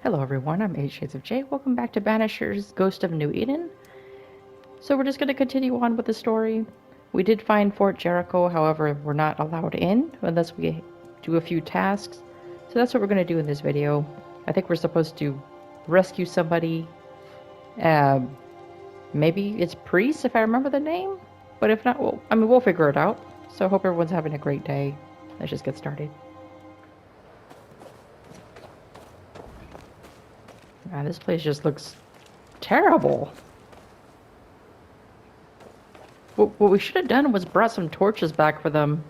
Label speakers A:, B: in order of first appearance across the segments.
A: Hello everyone, I'm 8 Shades of J. Welcome back to Banishers Ghost of New Eden. So we're just going to continue on with the story. We did find Fort Jericho, however, we're not allowed in unless we do a few tasks. So that's what we're going to do in this video. I think we're supposed to rescue somebody. Maybe it's Priest, if I remember the name. But if not, we'll figure it out. So I hope everyone's having a great day. Let's just get started. Man, this place just looks terrible. What we should have done was brought some torches back for them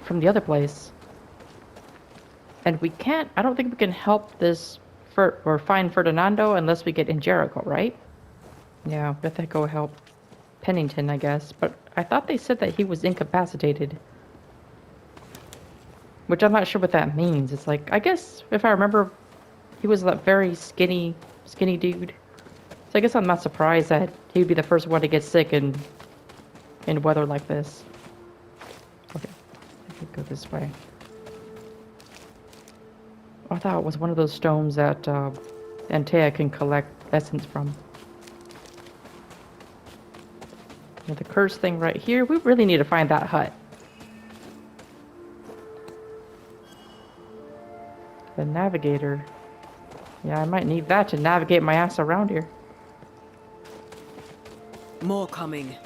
A: from the other place. And we can't, I don't think we can help this or find Ferdinando unless we get in Jericho, right? Yeah, we have to go help Pennington, I guess. But I thought they said that he was incapacitated. Which I'm not sure what that means. It's like, I guess, if I remember, he was that very skinny dude. So I guess I'm not surprised that he'd be the first one to get sick in weather like this. Okay, I could go this way. I thought it was one of those stones that Antea can collect essence from. And the curse thing right here. We really need to find that hut. The navigator. Yeah, I might need that to navigate my ass around here.
B: More coming.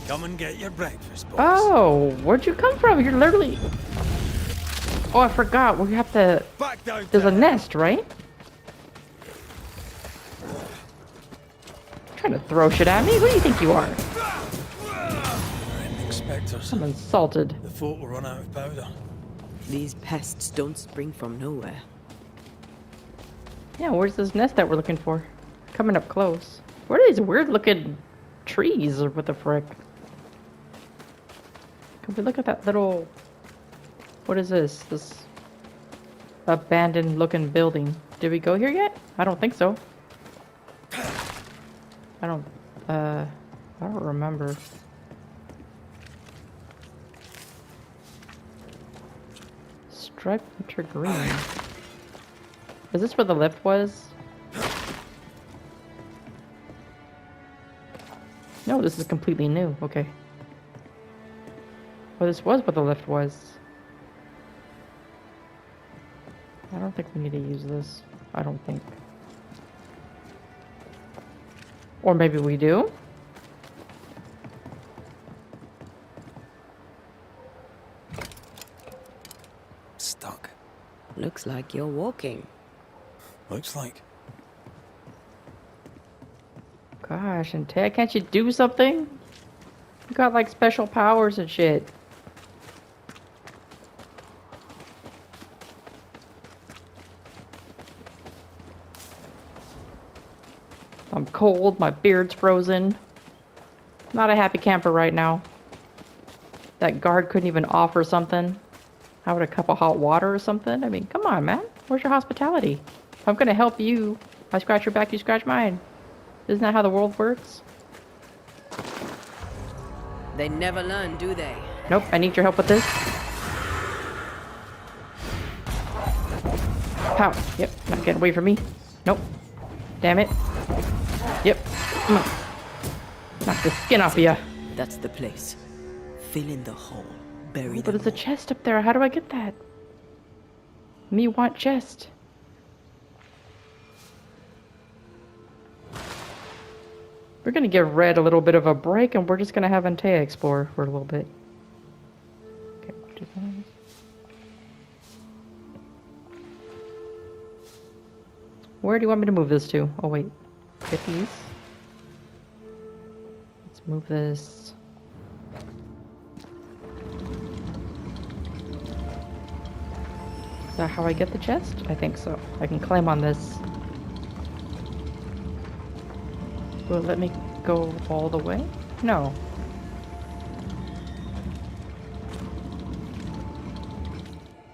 C: Come and get your breakfast, boys.
A: Oh, where'd you come from? You're literally... Oh, I forgot. We have to...
C: Back down.
A: There's a nest, right? Trying to throw shit at me? Who do you think you are?
C: Inspectors.
A: I'm insulted.
C: The fort will run out of powder.
B: These pests don't spring from nowhere.
A: Yeah, where's this nest that we're looking for? Coming up close. What are these weird-looking trees, or what the frick? Can we look at that little... What is this? This abandoned-looking building. Did we go here yet? I don't think so. I don't remember. Striped winter green. Is this where the lift was? No, this is completely new. Okay. Well, this was where the lift was. I don't think we need to use this. I don't think. Or maybe we do?
C: Stuck.
B: Looks like you're walking.
C: Looks like.
A: Gosh, and Ted, can't you do something? You got like special powers and shit. I'm cold, my beard's frozen. Not a happy camper right now. That guard couldn't even offer something. How about a cup of hot water or something? I mean, come on, man. Where's your hospitality? If I'm gonna help you, I scratch your back, you scratch mine. Isn't that how the world works?
B: They never learn, do they?
A: Nope, I need your help with this. Pow. Yep, not getting away from me. Nope. Damn it. Yep. Come on. Knock the skin off of ya.
B: That's the place. Fill in the hole. Bury
A: But
B: them.
A: there's a chest up there. How do I get that? Me want chest. We're gonna give Red a little bit of a break, and we're just gonna have Antea explore for a little bit. Okay, do that. Where do you want me to move this to? Oh wait, get these. Let's move this. Is that how I get the chest? I think so. I can climb on this. Will it let me go all the way? No.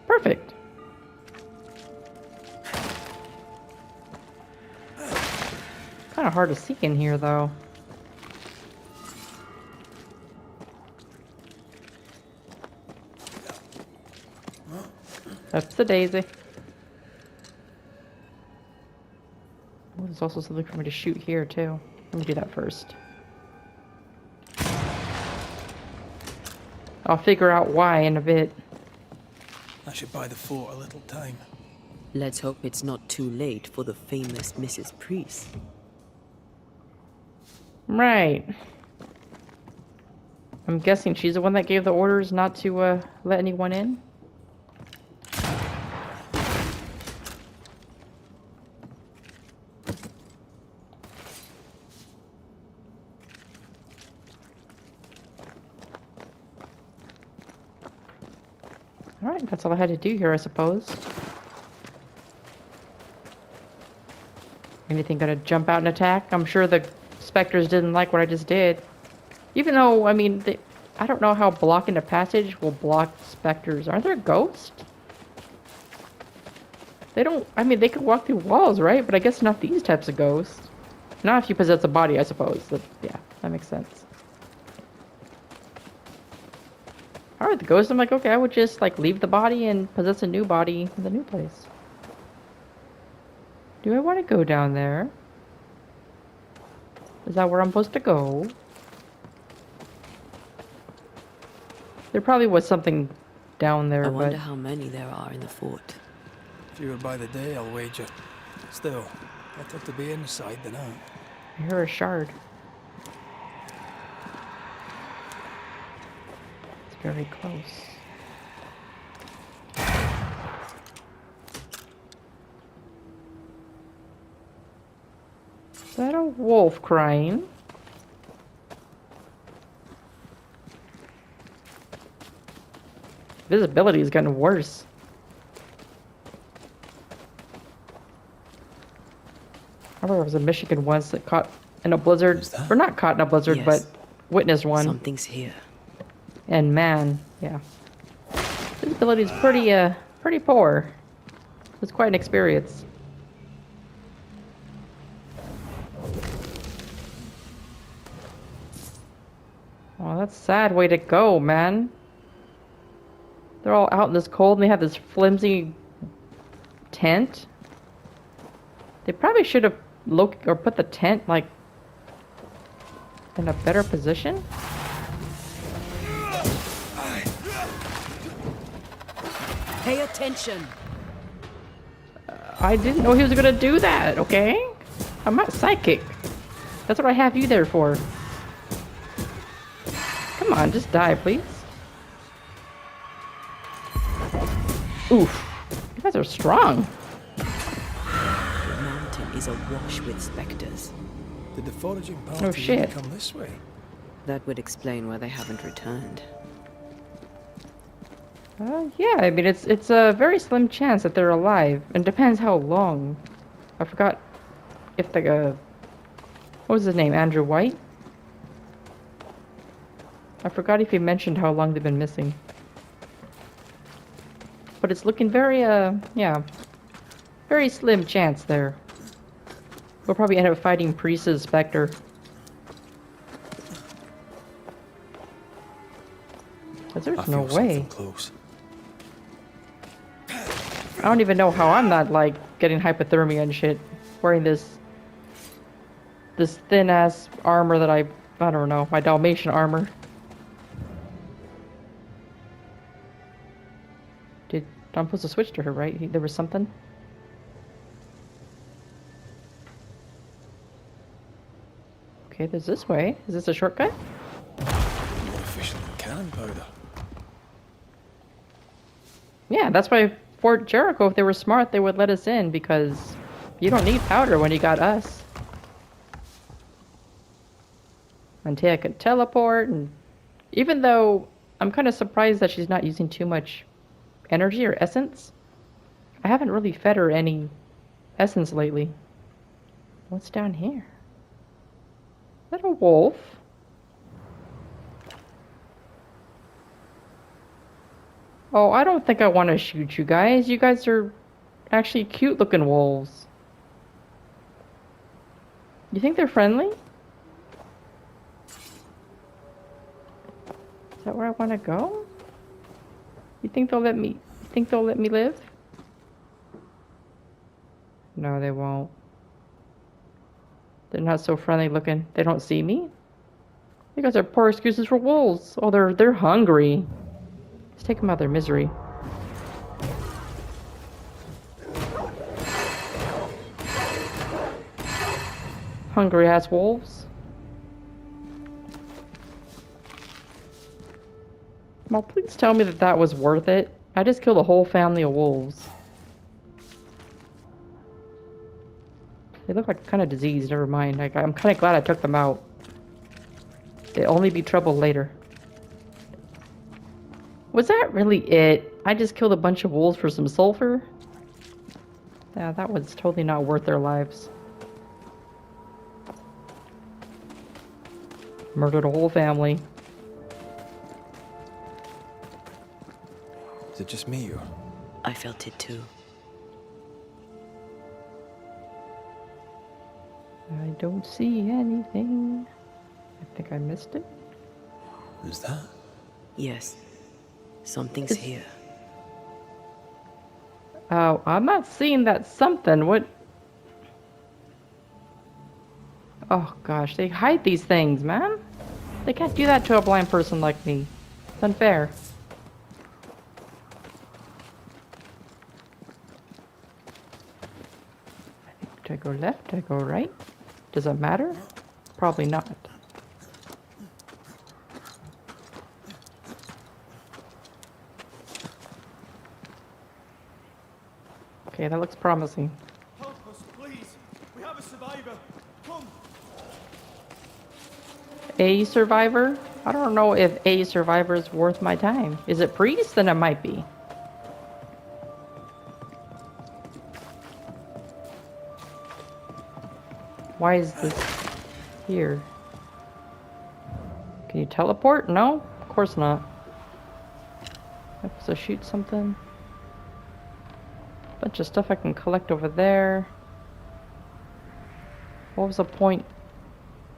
A: Perfect. Kind of hard to see in here, though. That's the daisy. There's also something for me to shoot here, too. Let me do that first. I'll figure out why in a bit.
C: I should buy the fort a little time.
B: Let's hope it's not too late for the famous Mrs. Priest.
A: Right. I'm guessing she's the one that gave the orders not to let anyone in. Alright, that's all I had to do here, I suppose. Anything gonna jump out and attack? I'm sure the specters didn't like what I just did. Even though, I mean, I don't know how blocking a passage will block specters. Aren't there ghosts? They don't, I mean, they could walk through walls, right? But I guess not these types of ghosts. Not if you possess a body, I suppose. Yeah, that makes sense. Alright, the ghost, I'm like, okay, I would just, like, leave the body and possess a new body in the new place. Do I want to go down there? Is that where I'm supposed to go? There probably was something down there,
B: I wonder
A: but...
B: how many there are in the fort.
C: Fewer by the day, I'll wager. Still, better to be inside than out.
A: I hear a shard. It's very close. Is that a wolf crying? Visibility is getting worse. I remember I was in Michigan once that caught in a blizzard.
C: Who's that?
A: Or not caught in a blizzard,
B: Yes.
A: but witnessed one.
B: Something's here.
A: And man, yeah. Visibility is pretty poor. It's quite an experience. Well, that's a sad way to go, man. They're all out in this cold and they have this flimsy tent. They probably should have put the tent, like, in a better position.
B: Pay attention!
A: I didn't know he was gonna do that, okay? I'm not psychic. That's what I have you there for. Come on, just die, please. Oof. You guys are strong.
B: The mountain is awash with specters.
C: Did the foraging party
A: Oh, shit.
C: come this way?
B: That would explain why they haven't returned.
A: Yeah, I mean, it's a very slim chance that they're alive. And depends how long. I forgot if the, what was his name, Andrew White? I forgot if he mentioned how long they've been missing. But it's looking very, yeah, very slim chance there. We'll probably end up fighting Priest's Spectre. Because there's
C: I
A: no
C: feel
A: way.
C: something close.
A: I don't even know how I'm not, like, getting hypothermia and shit. Wearing this thin-ass armor that I don't know, my Dalmatian armor. I'm supposed to switch to her, right? There was something? Okay, there's this way. Is this a shortcut?
C: More efficient than cannon powder.
A: Yeah, that's why Fort Jericho, if they were smart, they would let us in, because you don't need powder when you got us. Antea could teleport, and even though I'm kind of surprised that she's not using too much energy or essence, I haven't really fed her any essence lately. What's down here? Is that a wolf? Oh, I don't think I want to shoot you guys. You guys are actually cute looking wolves. You think they're friendly? Is that where I want to go? You think they'll let me live? No, they won't. They're not so friendly looking. They don't see me? You guys are poor excuses for wolves. Oh, they're hungry. Let's take them out of their misery. Hungry ass wolves. Well, please tell me that that was worth it. I just killed a whole family of wolves. They look like kind of diseased. Never mind. Like, I'm kind of glad I took them out. They'll only be trouble later. Was that really it? I just killed a bunch of wolves for some sulfur? Yeah, that was totally not worth their lives. Murdered a whole family.
C: Is it just me or?
B: I felt it too.
A: I don't see anything. I think I missed it.
C: Who's that?
B: Yes. Something's here.
A: Oh, I'm not seeing that something. What? Oh gosh, they hide these things, man. They can't do that to a blind person like me. It's unfair. Do I go left? Do I go right? Does it matter? Probably not. Okay, that looks promising.
D: Help us, please. We have a survivor. Come.
A: A survivor? I don't know if a survivor is worth my time. Is it priest? Then it might be. Why is this here? Can you teleport? No? Of course not. I have to shoot something. Bunch of stuff I can collect over there. What was the point?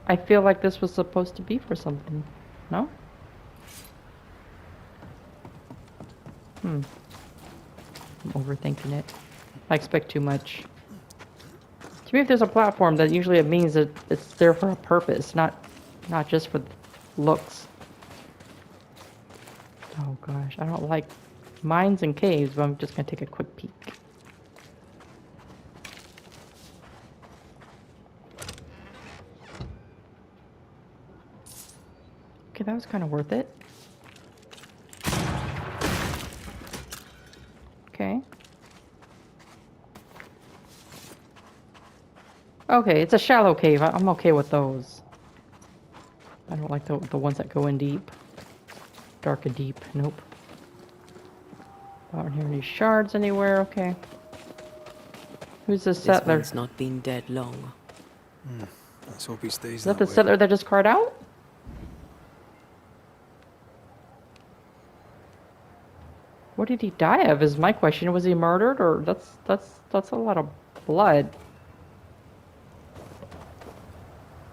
A: I feel like this was supposed to be for something. No? I'm overthinking it. I expect too much. To me, if there's a platform, then usually it means that it's there for a purpose, not just for looks. Oh gosh, I don't like mines and caves, but I'm just gonna take a quick peek. Okay, that was kind of worth it. Okay. Okay, it's a shallow cave. I'm okay with those. I don't like the ones that go in deep. Dark and deep. Nope. I don't hear any shards anywhere. Okay. Who's the
B: This
A: settler?
B: one's not been dead long.
C: Let's hope he stays
A: Is that
C: that
A: the
C: way.
A: settler that just cried out? What did he die of? Is my question. Was he murdered, or that's a lot of blood?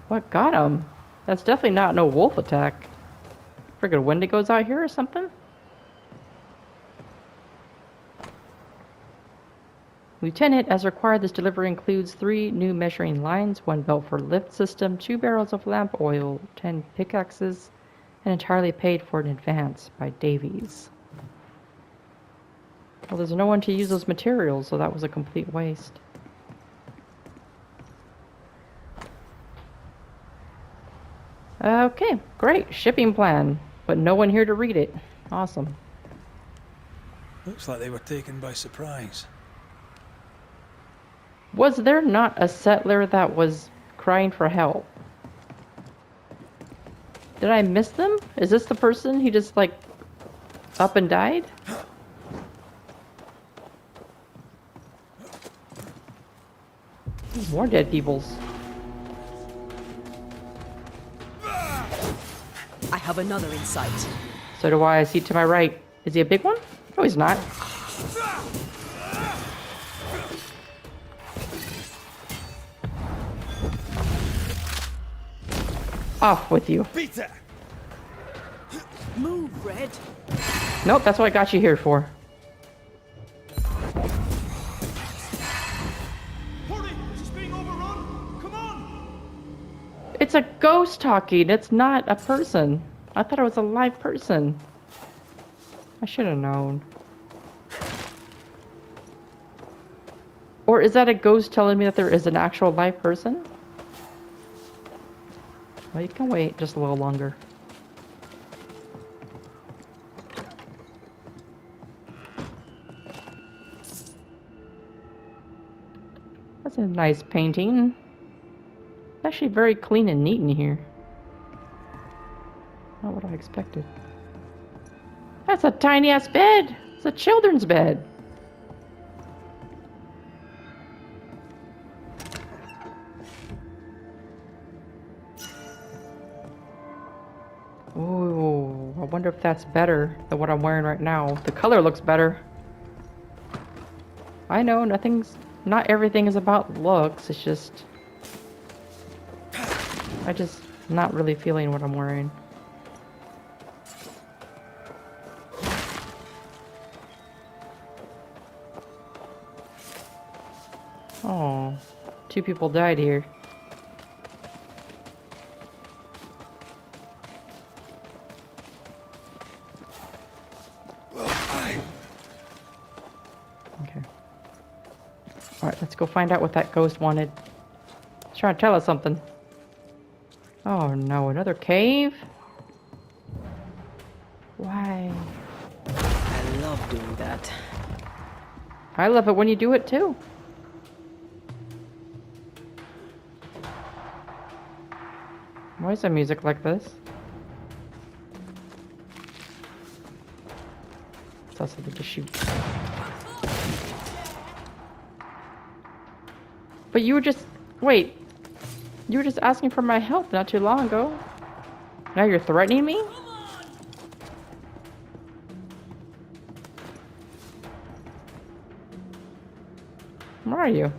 A: What got him? That's definitely not no wolf attack. Friggin' Wendigos out here or something? Lieutenant, as required, this delivery includes 3 new measuring lines, 1 belt for lift system, 2 barrels of lamp oil, 10 pickaxes, and entirely paid for in advance by Davies. Well, there's no one to use those materials, so that was a complete waste. Okay, great. Shipping plan. But no one here to read it. Awesome.
C: Looks like they were taken by surprise.
A: Was there not a settler that was crying for help? Did I miss them? Is this the person? He just, like, up and died? More dead peoples.
B: I have another in sight.
A: So do I. See to my right. Is he a big one? No, he's not. Off with you.
D: Peter!
B: Move, Red.
A: Nope, that's what I got you here for.
D: Hurry! She's being overrun! Come on!
A: It's a ghost talking. It's not a person. I thought it was a live person. I should have known. Or is that a ghost telling me that there is an actual live person? Well, you can wait just a little longer. That's a nice painting. It's actually very clean and neat in here. Not what I expected. That's a tiny ass bed. It's a children's bed. Ooh, I wonder if that's better than what I'm wearing right now. The color looks better. I know not everything is about looks. It's just, I just not really feeling what I'm wearing. Oh, 2 people died here. Okay. Alright, let's go find out what that ghost wanted. He's trying to tell us something. Oh no, another cave? Why?
B: I love doing that.
A: I love it when you do it too. Why is the music like this? It's also good to shoot. But you were just... Wait. You were just asking for my help not too long ago. Now you're threatening me? Where are you?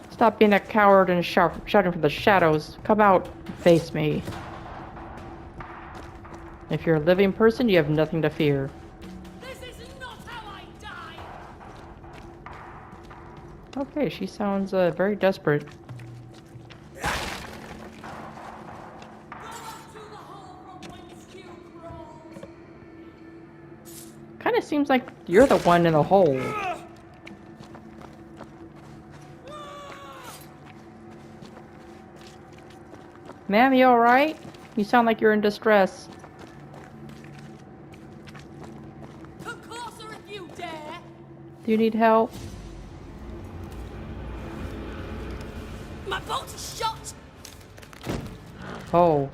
A: Stop being a coward and shouting from the shadows. Come out and face me. If you're a living person, you have nothing to fear.
E: This is not how I die.
A: Okay, she sounds very desperate.
E: Go up to the hole from whence you crawled.
A: Kind of seems like you're the one in the hole. Ma'am, you alright? You sound like you're in distress.
E: Come closer if you dare.
A: Do you need help?
E: My boat is shot.
A: Oh.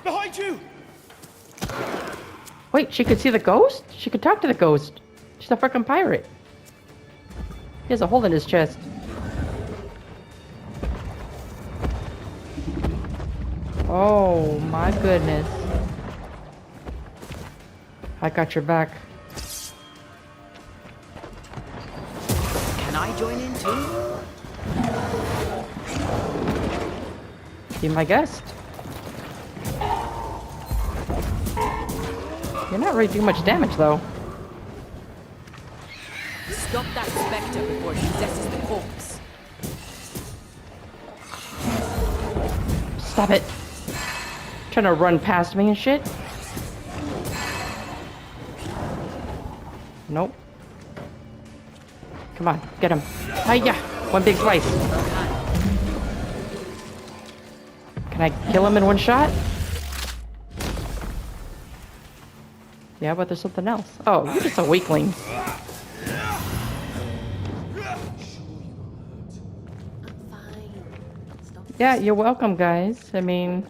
D: Behind you!
A: Wait, she could see the ghost? She could talk to the ghost. She's a freaking pirate. He has a hole in his chest. Oh my goodness. I got your back.
B: Can I join in too?
A: Be my guest. You're not really doing much damage though.
B: Stop that spectre before it possesses the corpse.
A: Stop it. Trying to run past me and shit. Nope. Come on, get him. Hiya! One big slice. Can I kill him in one shot? Yeah, but there's something else. Oh, you're just a weakling.
E: I'm fine. Stop.
A: Yeah, you're welcome, guys. I mean...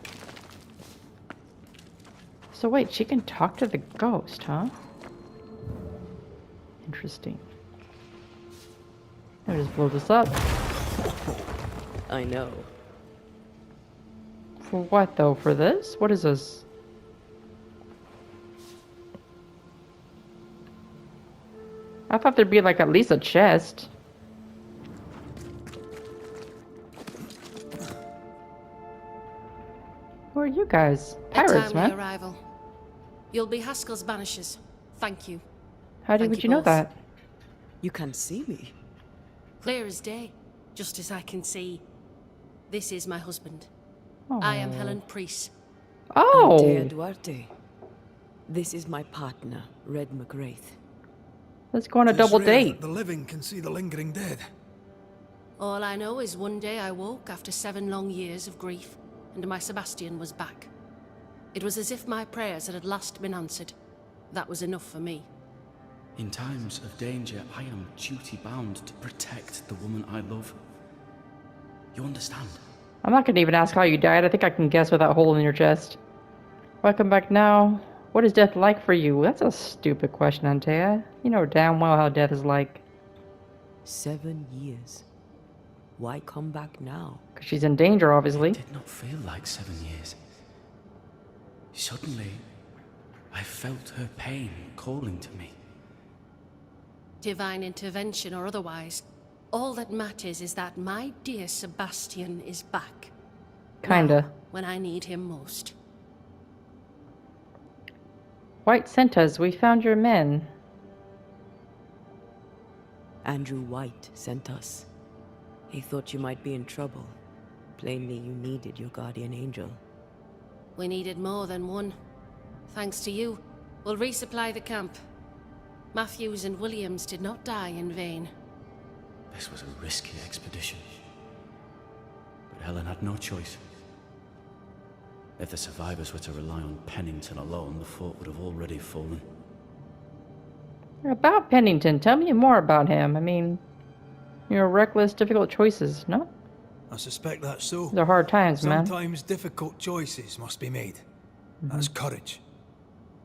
A: So wait, she can talk to the ghost, huh? Interesting. Let me just blow this up.
B: I know.
A: For what, though? For this? What is this? I thought there'd be, like, at least a chest. Who are you guys? Pirates, man.
E: Arrival. You'll be Haskell's Banishers. Thank you.
A: How
E: Thank
A: would
E: you
A: you know
E: both.
A: that?
B: You can see me.
E: Clear as day. Just as I can see This is my husband. I am
A: Aw.
E: Helen Priest.
B: Antea
A: Oh,
B: Duarte. This is my partner, Red McGrath.
A: let's go on a
C: 'Tis
A: double
C: rare
A: date.
C: that the living can see the lingering dead.
E: All I know is one day I woke after 7 long years of grief, and my Sebastian was back. It was as if my prayers had at last been answered. That was enough for me.
F: In times of danger, I am duty-bound to protect the woman I love. You understand?
A: I'm not gonna even ask how you died. I think I can guess with that hole in your chest. Welcome back now. What is death like for you? That's a stupid question, Antea. You know damn well how death is like.
B: 7 years. Why come back now?
A: 'Cause she's in danger, obviously.
F: It did not feel like 7 years. Suddenly, I felt her pain calling to me.
E: Divine intervention or otherwise, all that matters is that my dear Sebastian is back.
A: Kinda.
E: Now, when I need him most.
A: White sent us. We found your men.
B: Andrew White sent us. He thought you might be in trouble. Plainly, you needed your guardian angel.
E: We needed more than one. Thanks to you, we'll resupply the camp. Matthews and Williams did not die in vain.
F: This was a risky expedition. But Helen had no choice. If the survivors were to rely on Pennington alone, the fort would have already fallen.
A: About Pennington, tell me more about him. I mean, reckless, difficult choices, no?
C: I suspect that's so.
A: They're hard times, man.
C: Sometimes difficult choices must be made. That's courage.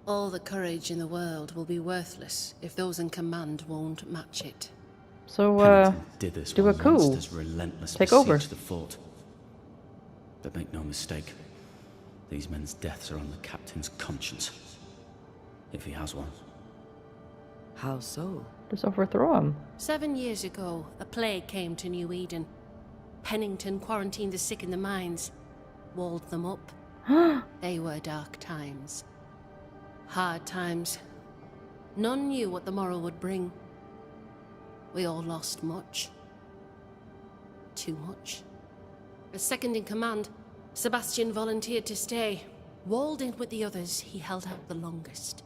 E: All the courage in the world will be worthless if those in command won't match it.
A: So,
F: Pennington did this
A: do
F: while
A: a coup.
F: monsters relentlessly
A: Take over.
F: besieged the fort. But make no mistake, these men's deaths are on the captain's conscience. If he has one.
B: How so?
A: just overthrow him.
E: 7 years ago, a plague came to New Eden. Pennington quarantined the sick in the mines, walled them up. They were dark times. Hard times. None knew what the morrow would bring. We all lost much. Too much. As second in command, Sebastian volunteered to stay. Walled in with the others, he held out the longest.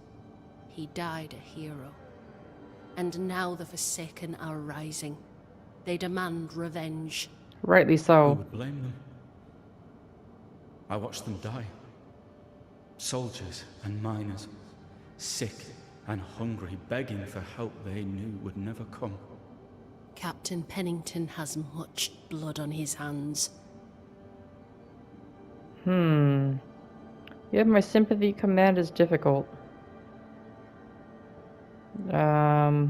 E: He died a hero. And now the Forsaken are rising. They demand revenge.
A: Rightly
F: Who
A: so.
F: would blame them? I watched them die. Soldiers and miners, sick and hungry, begging for help they knew would never come.
E: Captain Pennington has much blood on his hands.
A: You have my sympathy. Command is difficult. I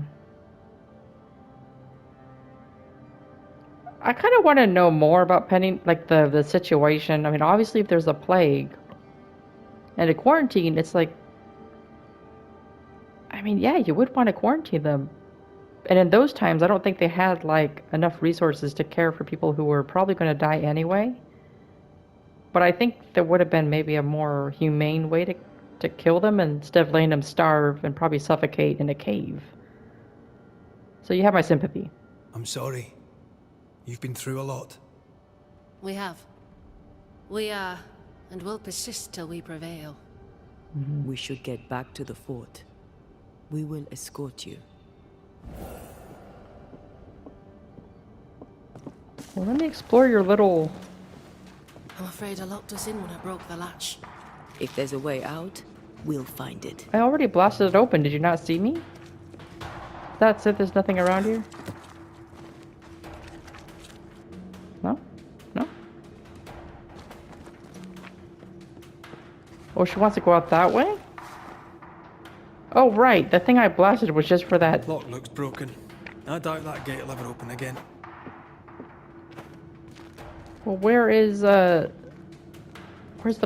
A: kind of want to know more about like the situation. I mean, obviously, if there's a plague and a quarantine, it's like, I mean, yeah, you would want to quarantine them. And in those times, I don't think they had like enough resources to care for people who were probably going to die anyway. But I think there would have been maybe a more humane way to kill them instead of letting them starve and probably suffocate in a cave. So you have my sympathy.
C: I'm sorry. You've been through a lot.
E: We have. We are, and will persist till we prevail.
B: We should get back to the fort. We will escort you.
A: Well, let me explore your little...
E: I'm afraid I locked us in when I broke the latch.
B: If there's a way out, we'll find it.
A: I already blasted it open. Did you not see me? That's it. There's nothing around here? No? No? Oh, she wants to go out that way? Oh, right. The thing I blasted was just for that.
C: Lock looks broken. I doubt that gate will ever open again.
A: Well, where's the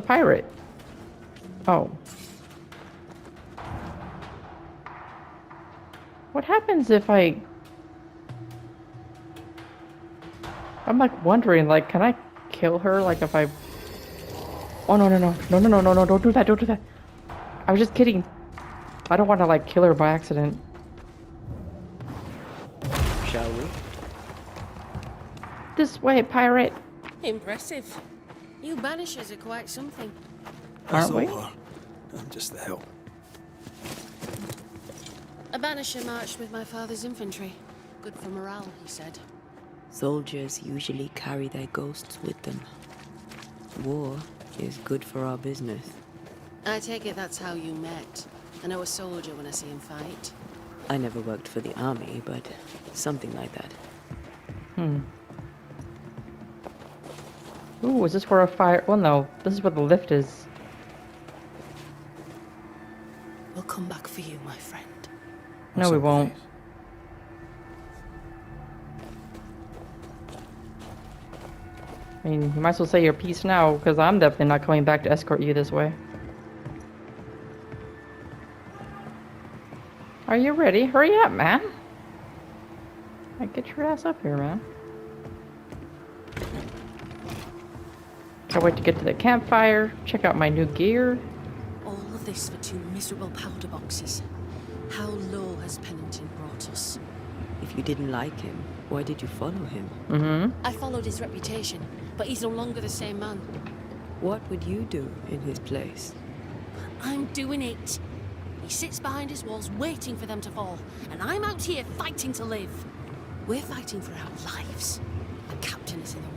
A: pirate? Oh. What happens if I'm like wondering, like, can I kill her? Like, if I... Oh, no, don't do that, don't do that. I was just kidding. I don't want to, like, kill her by accident.
B: Shall we?
A: This way, pirate.
E: Impressive. You Banishers are quite something.
C: That's
A: Aren't we?
C: all her. I'm just the help.
E: A Banisher marched with my father's infantry. Good for morale, he said.
B: Soldiers usually carry their ghosts with them. War is good for our business.
E: I take it that's how you met. I know a soldier when I see him fight.
B: I never worked for the army, but something like that.
A: Ooh, is this where a fire? Well, no. This is where the lift is.
E: We'll come back for you, my friend.
A: No, we won't. I mean, you might as well say your piece now, because I'm definitely not coming back to escort you this way. Are you ready? Hurry up, man. Like, get your ass up here, man. Can't wait to get to the campfire, check out my new gear.
E: All of this for 2 miserable powder boxes. How low has Pennington brought us?
B: If you didn't like him, why did you follow him?
E: I followed his reputation, but he's no longer the same man.
B: What would you do in his place?
E: I'm doing it. He sits behind his walls waiting for them to fall, and I'm out here fighting to live. We're fighting for our lives. The captain is in the way.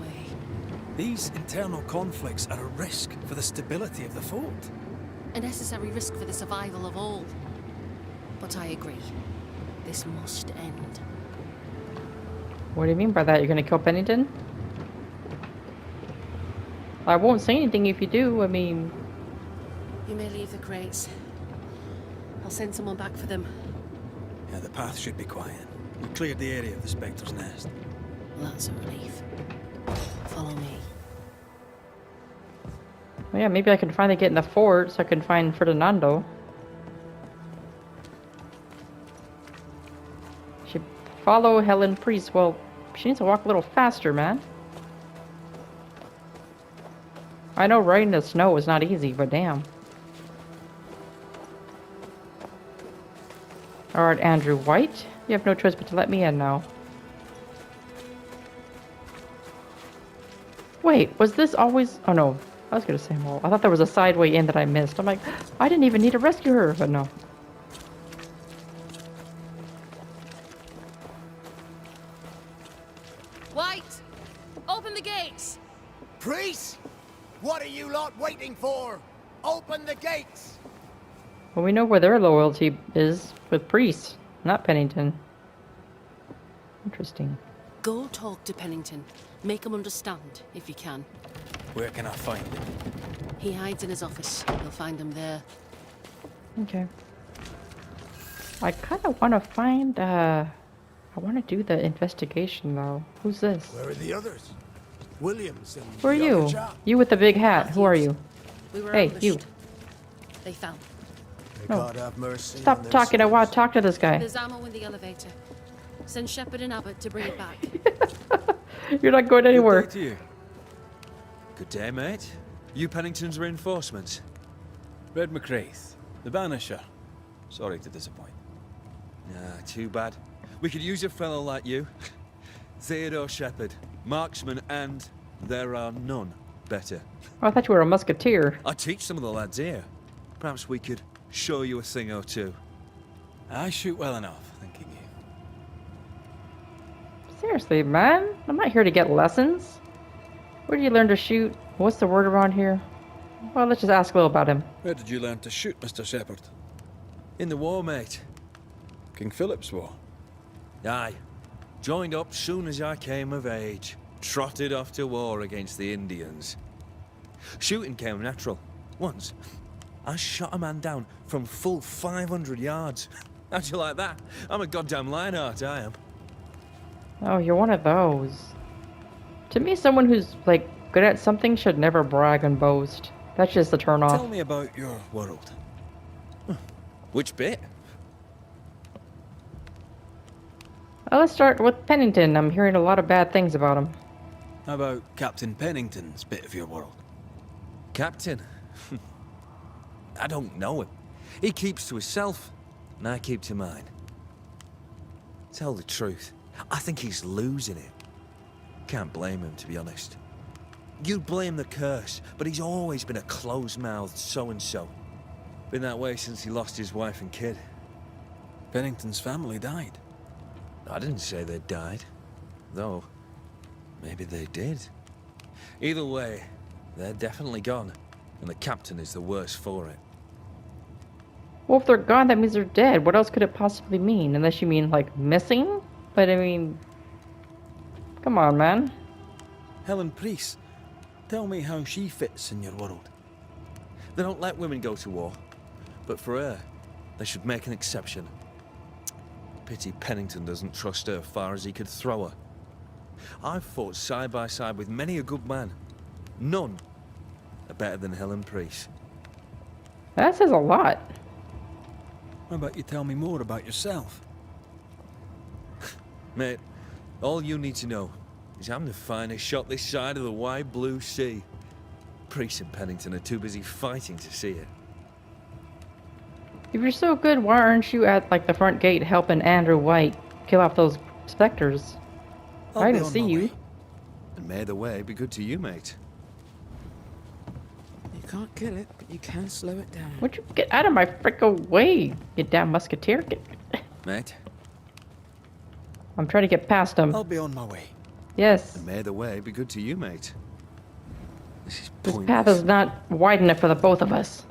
C: These internal conflicts are a risk for the stability of the fort.
E: A necessary risk for the survival of all. But I agree. This must end.
A: What do you mean by that? You're gonna kill Pennington? I won't say anything if you do, I mean...
E: You may leave the crates. I'll send someone back for them.
C: Yeah, the path should be quiet. We cleared the area of the Spectre's nest.
E: Well, that's a relief. Follow me.
A: Well, yeah, maybe I can finally get in the fort so I can find Ferdinando. Should follow Helen Priest. Well, she needs to walk a little faster, man. I know riding the snow is not easy, but damn. Alright, Andrew White. You have no choice but to let me in now. Wait, was this always... Oh no, I was gonna say, well, I thought there was a side way in that I missed. I'm like, I didn't even need to rescue her, but no.
E: White! Open the gates!
G: Priest! What are you lot waiting for? Open the gates!
A: Well, we know where their loyalty is with priests, not Pennington. Interesting.
E: Go talk to Pennington. Make him understand, if you can.
C: Where can I find him?
E: He hides in his office. You'll find him there.
A: Okay. I kind of want to find, I want to do the investigation, though. Who's this?
G: Where are the others? Williams and
A: Who are
G: the other
A: you?
G: chap.
A: You with the big hat. Who are you?
E: We were
A: Hey,
E: ambushed.
A: you.
E: They fell.
G: May
A: No.
G: God have mercy on
A: Stop
G: their
A: talking. I
G: souls.
A: want to talk to this guy.
E: There's ammo in the elevator. Send Shepard and Abbott to bring it back.
A: You're not going anywhere.
H: Good day to you. Good day, mate. You Pennington's reinforcements?
C: Red McCraith, the Banisher. Sorry to disappoint.
H: Nah, too bad. We could use a fellow like you. Theodore Shepard, marksman, and there are none better.
A: Oh, I thought you were a musketeer.
H: I teach some of the lads here. Perhaps we could show you a thing or two.
C: I shoot well enough, thinking you.
A: Seriously, man. I'm not here to get lessons. Where did you learn to shoot? What's the word around here? Well, let's just ask a little about him.
C: Where did you learn to shoot, Mr. Shepard?
H: In the war, mate.
C: King Philip's War.
H: Aye. Joined up soon as I came of age. Trotted off to war against the Indians. Shooting came natural. Once, I shot a man down from full 500 yards. How'd you like that? I'm a goddamn Lionheart, I am.
A: Oh, you're one of those. To me, someone who's, like, good at something should never brag and boast. That's just a turn off.
C: Tell me about your world.
H: Which bit?
A: Well, let's start with Pennington. I'm hearing a lot of bad things about him.
C: How about Captain Pennington's bit of your world?
H: Captain? I don't know him. He keeps to himself, and I keep to mine. Tell the truth, I think he's losing it. Can't blame him, to be honest. You'd blame the curse, but he's always been a close-mouthed so-and-so. Been that way since he lost his wife and kid.
C: Pennington's family died.
H: I didn't say they died. Though, maybe they did. Either way, they're definitely gone, and the captain is the worse for it.
A: Well, if they're gone, that means they're dead. What else could it possibly mean? Unless you mean, like, missing? But, I mean... Come on, man.
C: Helen Priest, tell me how she fits in your world.
H: They don't let women go to war. But for her, they should make an exception. Pity Pennington doesn't trust her far as he could throw her. I've fought side by side with many a good man. None are better than Helen Priest.
A: That says a lot.
C: How about you tell me more about yourself?
H: Mate, all you need to know is I'm the finest shot this side of the wide blue sea. Priest and Pennington are too busy fighting to see it.
A: If you're so good, why aren't you at, like, the front gate helping Andrew White kill off those specters? I didn't see you.
H: And may the way be good to you, mate.
B: You can't kill it, but you can slow it down.
A: Would you get out of my frickin' way, you damn musketeer?
H: Mate,
A: I'm trying to get past him.
C: I'll be on my way.
A: Yes.
H: and may the way be good to you, mate. This is
A: This
H: pointless.
A: path is not wide enough for the both of us.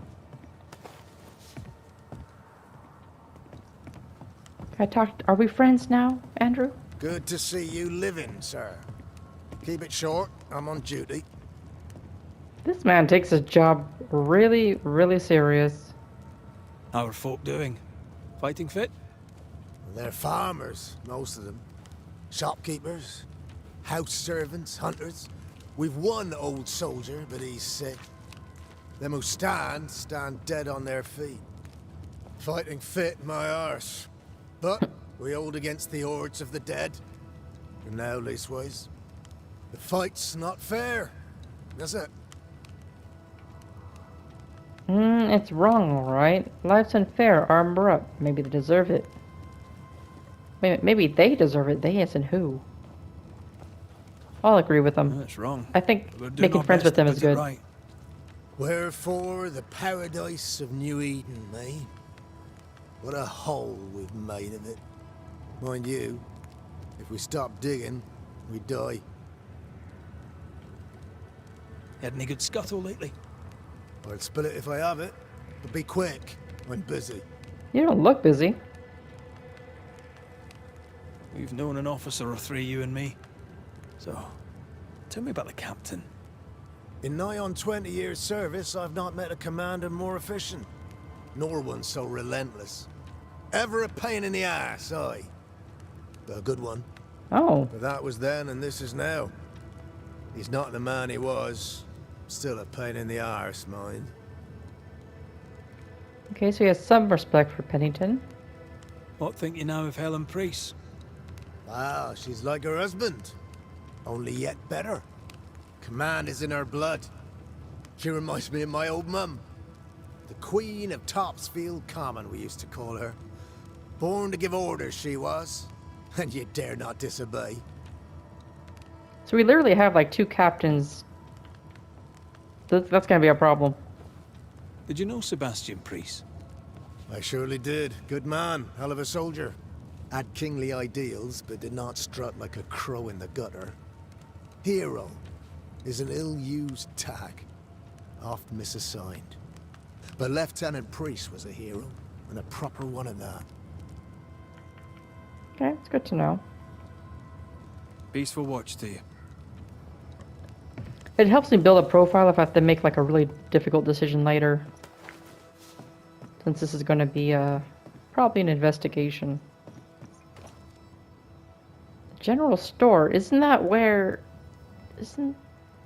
A: Are we friends now, Andrew?
G: Good to see you living, sir. Keep it short. I'm on duty.
A: This man takes his job really, really serious.
C: How are folk doing? Fighting fit?
G: They're farmers, most of them. Shopkeepers, house servants, hunters. We've one old soldier, but he's sick. Them who stand dead on their feet. Fighting fit, my arse. But we hold against the hordes of the dead. For now, leastways. The fight's not fair. That's it.
A: It's wrong, alright. Life's unfair. Armor up. Maybe they deserve it. Maybe they deserve it. They as in who? I'll agree with them.
C: That's wrong.
A: I think
C: We're doing
A: making
C: our
A: friends
C: best
A: with them
C: to
A: is
C: put it
A: good.
C: right.
G: Wherefore the paradise of New Eden, eh? What a hole we've made of it. Mind you, if we stop digging, we die.
C: Had any good scuttle lately?
G: I'll spill it if I have it, but be quick. I'm busy.
A: You don't look busy.
C: We've known an officer or three, you and me. So, tell me about the captain.
G: In nigh on 20 years' service, I've not met a commander more efficient, nor one so relentless. Ever a pain in the ass, aye. But a good one.
A: Oh.
G: But that was then and this is now. He's not the man he was. Still a pain in the arse, mind.
A: Okay, so he has some respect for Pennington.
C: What think you now of Helen Priest?
G: Ah, she's like her husband. Only yet better. Command is in her blood. She reminds me of my old mum. The Queen of Topsfield Common, we used to call her. Born to give orders, she was. And you dare not disobey.
A: So we literally have like two captains. That's gonna be a problem.
C: Did you know Sebastian Priest?
G: I surely did. Good man. Hell of a soldier. Had kingly ideals, but did not strut like a crow in the gutter. Hero is an ill-used tag. Oft misassigned. But Lieutenant Priest was a hero, and a proper one at that.
A: Okay, it's good to know.
C: Peaceful watch to you.
A: It helps me build a profile if I have to make like a really difficult decision later. Since this is going to be probably an investigation. General store, isn't that where...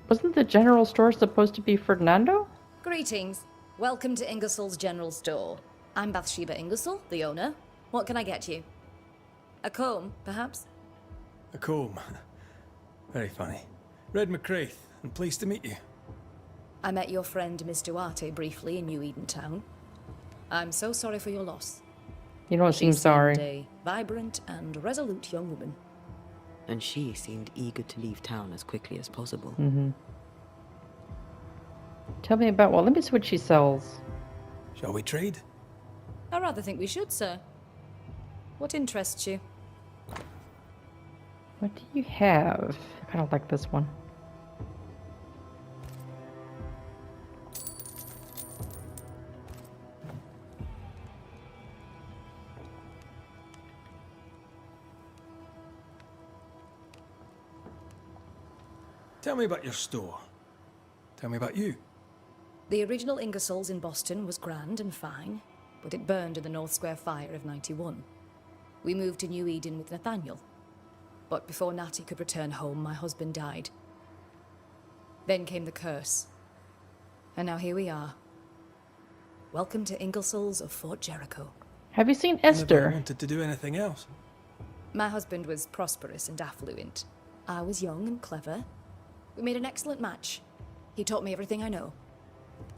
A: Wasn't the general store supposed to be Fernando?
I: Greetings. Welcome to Ingersoll's General Store. I'm Bathsheba Ingersoll, the owner. What can I get you? A comb, perhaps?
C: A comb. Very funny. Red McCraith, and pleased to meet you.
I: I met your friend Miss Duarte briefly in New Eden Town. I'm so sorry for your loss.
A: You don't seem sorry.
I: She seemed a vibrant and resolute young woman.
B: And she seemed eager to leave town as quickly as possible.
A: Tell me about, well, let me see what she sells.
C: Shall we trade?
I: I rather think we should, sir. What interests you?
A: What do you have? I kind of like this one.
C: Tell me about your store. Tell me about you.
I: The original Ingersoll's in Boston was grand and fine, but it burned in the North Square fire of '91. We moved to New Eden with Nathaniel. But before Natty could return home, my husband died. Then came the curse. And now here we are. Welcome to Ingersoll's of Fort Jericho.
A: Have you seen
C: Never
A: Esther?
C: wanted to do anything else.
I: My husband was prosperous and affluent. I was young and clever. We made an excellent match. He taught me everything I know.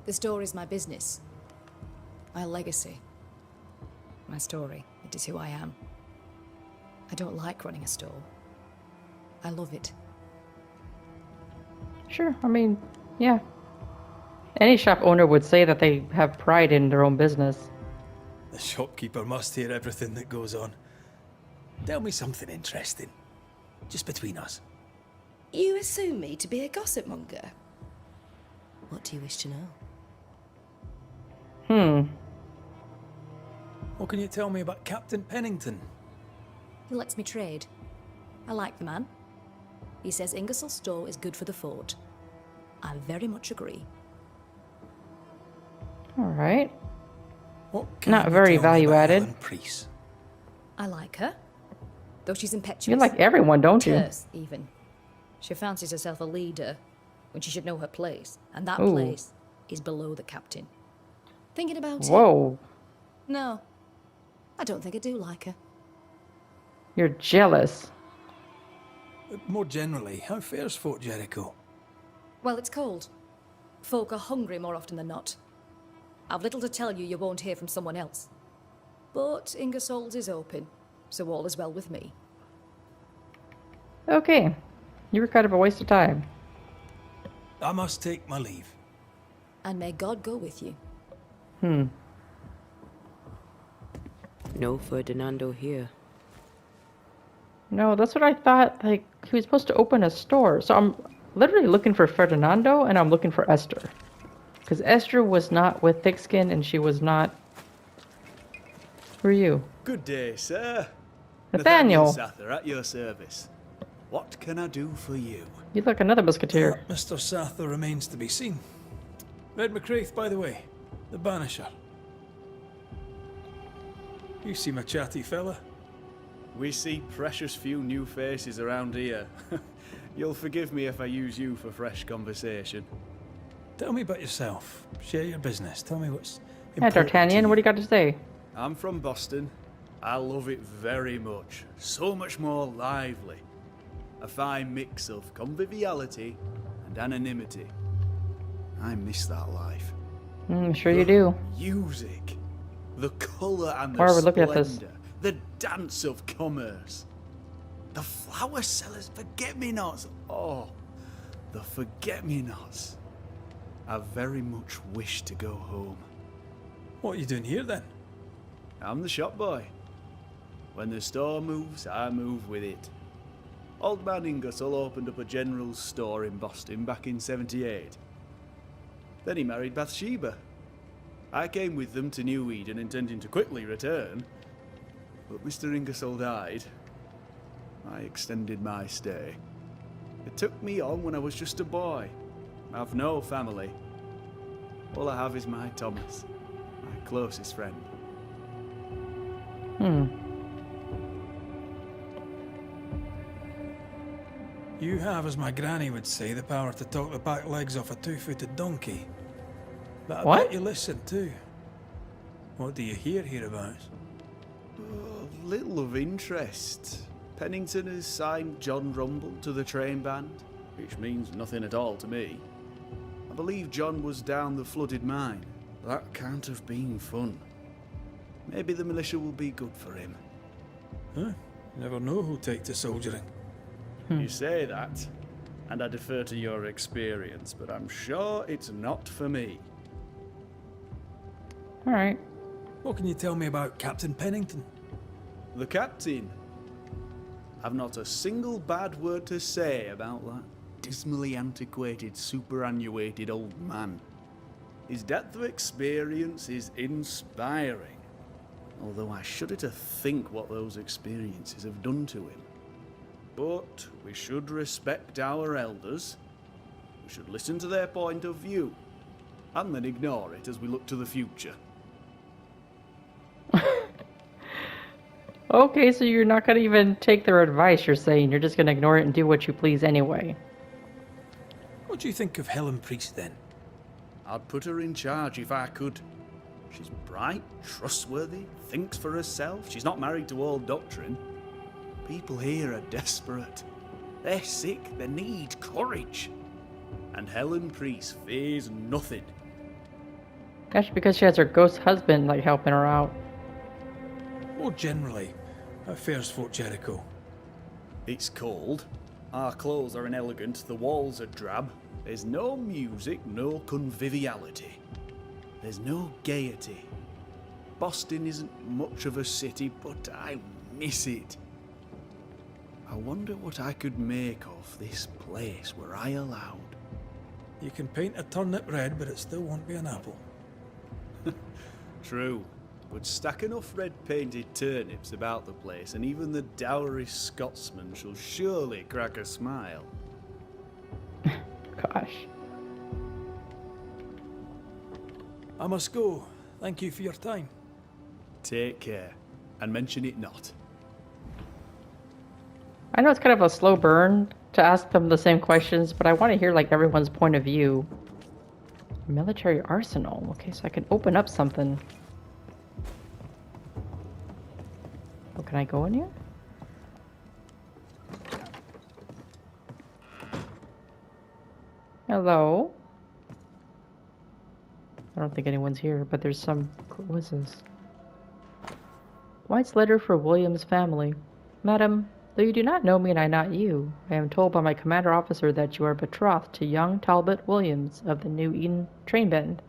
I: The store is my business. My legacy. My story. It is who I am. I don't like running a store. I love it.
A: Sure, I mean, yeah. Any shop owner would say that they have pride in their own business.
C: The shopkeeper must hear everything that goes on. Tell me something interesting. Just between us.
J: You assume me to be a gossip monger. What do you wish to know?
C: What can you tell me about Captain Pennington?
I: He lets me trade. I like the man. He says Ingersoll's store is good for the fort. I very much agree.
A: Alright.
C: What can
A: Not
C: you
A: very
C: tell me about
A: value-added.
C: Helen Priest?
I: I like her. Though she's impetuous.
A: You like everyone, don't you?
I: Terse, even. She fancies herself a leader when she should know her place. And that
A: Ooh.
I: place is below the captain. Thinking about it?
A: Whoa.
I: No. I don't think I do like her.
A: You're jealous.
C: More generally, how fares Fort Jericho?
I: Well, it's cold. Folk are hungry more often than not. I've little to tell you won't hear from someone else. But Ingersoll's is open, so all is well with me.
A: Okay. You were kind of a waste of time.
C: I must take my leave.
I: And may God go with you.
B: No Ferdinando here.
A: No, that's what I thought. Like, he was supposed to open a store. So I'm literally looking for Ferdinando and I'm looking for Esther. Because Esther was not with Thickskin and she was not... Who are you?
K: Good day, sir.
A: Nathaniel.
K: Sather at your service. What can I do for you?
A: You look another musketeer.
C: Mr. Sather remains to be seen. Red McCraith, by the way. The Banisher. You seem a chatty fella.
K: We see precious few new faces around here. You'll forgive me if I use you for fresh conversation.
C: Tell me about yourself. Share your business. Tell me what's
A: Hi,
C: important
A: D'Artagnan.
C: to
A: What do you got to say?
K: I'm from Boston. I love it very much. So much more lively. A fine mix of conviviality and anonymity. I miss that life.
A: Sure you do.
K: Music. The colour and the
A: Why are we looking at this?
K: splendour. The dance of commerce. The flower sellers' forget-me-nots. Oh, the forget-me-nots. I very much wish to go home.
C: What are you doing here then?
K: I'm the shop boy. When the store moves, I move with it. Old man Ingersoll opened up a general store in Boston back in '78. Then he married Bathsheba. I came with them to New Eden intending to quickly return, but Mr. Ingersoll died. I extended my stay. It took me on when I was just a boy. I've no family. All I have is my Thomas, my closest friend.
C: You have, as my granny would say, the power to talk the back legs off a two-footed donkey. But I
A: What?
C: bet you listen too. What do you hear hereabouts?
K: Little of interest. Pennington has signed John Rumble to the train band, which means nothing at all to me. I believe John was down the flooded mine. That can't have been fun. Maybe the militia will be good for him.
C: Huh? Never know who'll take to soldiering.
K: You say that. and I defer to your experience, but I'm sure it's not for me.
A: Alright.
C: What can you tell me about Captain Pennington?
K: The captain. I've not a single bad word to say about that dismally antiquated, superannuated old man. His depth of experience is inspiring, although I shudder to think what those experiences have done to him. But we should respect our elders. We should listen to their point of view, and then ignore it as we look to the future.
A: Okay, so you're not gonna even take their advice, you're saying. You're just gonna ignore it and do what you please anyway.
C: What do you think of Helen Priest, then?
K: I'd put her in charge if I could. She's bright, trustworthy, thinks for herself. She's not married to old doctrine. People here are desperate. They're sick, they need courage. And Helen Priest fears nothing.
A: That's because she has her ghost husband, like, helping her out.
C: More generally, how fares Fort Jericho?
K: It's cold. Our clothes are inelegant, the walls are drab. There's no music, no conviviality. There's no gaiety. Boston isn't much of a city, but I miss it. I wonder what I could make of this place were I allowed.
C: You can paint a turnip red, but it still won't be an apple.
K: True. Would stack enough red-painted turnips about the place, and even the dourest Scotsman shall surely crack a smile.
A: Gosh.
C: I must go. Thank you for your time.
K: Take care, and mention it not.
A: I know it's kind of a slow burn to ask them the same questions, but I want to hear, like, everyone's point of view. Military arsenal. Okay, so I can open up something. Oh, can I go in here? Hello? I don't think anyone's here, but there's some... What is this? White's letter for William's family. Madam, though you do not know me and I not you, I am told by my commander officer that you are betrothed to young Talbot Williams of the New Eden train band.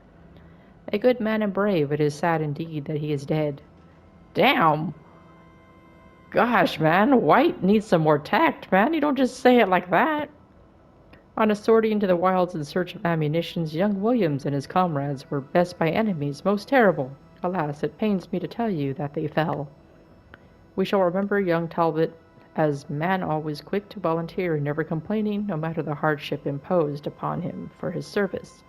A: A good man and brave, it is sad indeed that he is dead. Damn! Gosh, man, White needs some more tact, man. You don't just say it like that. On a sortie into the wilds in search of ammunitions, young Williams and his comrades were beset by enemies most terrible. Alas, it pains me to tell you that they fell. We shall remember young Talbot as man always quick to volunteer and never complaining, no matter the hardship imposed upon him for his service.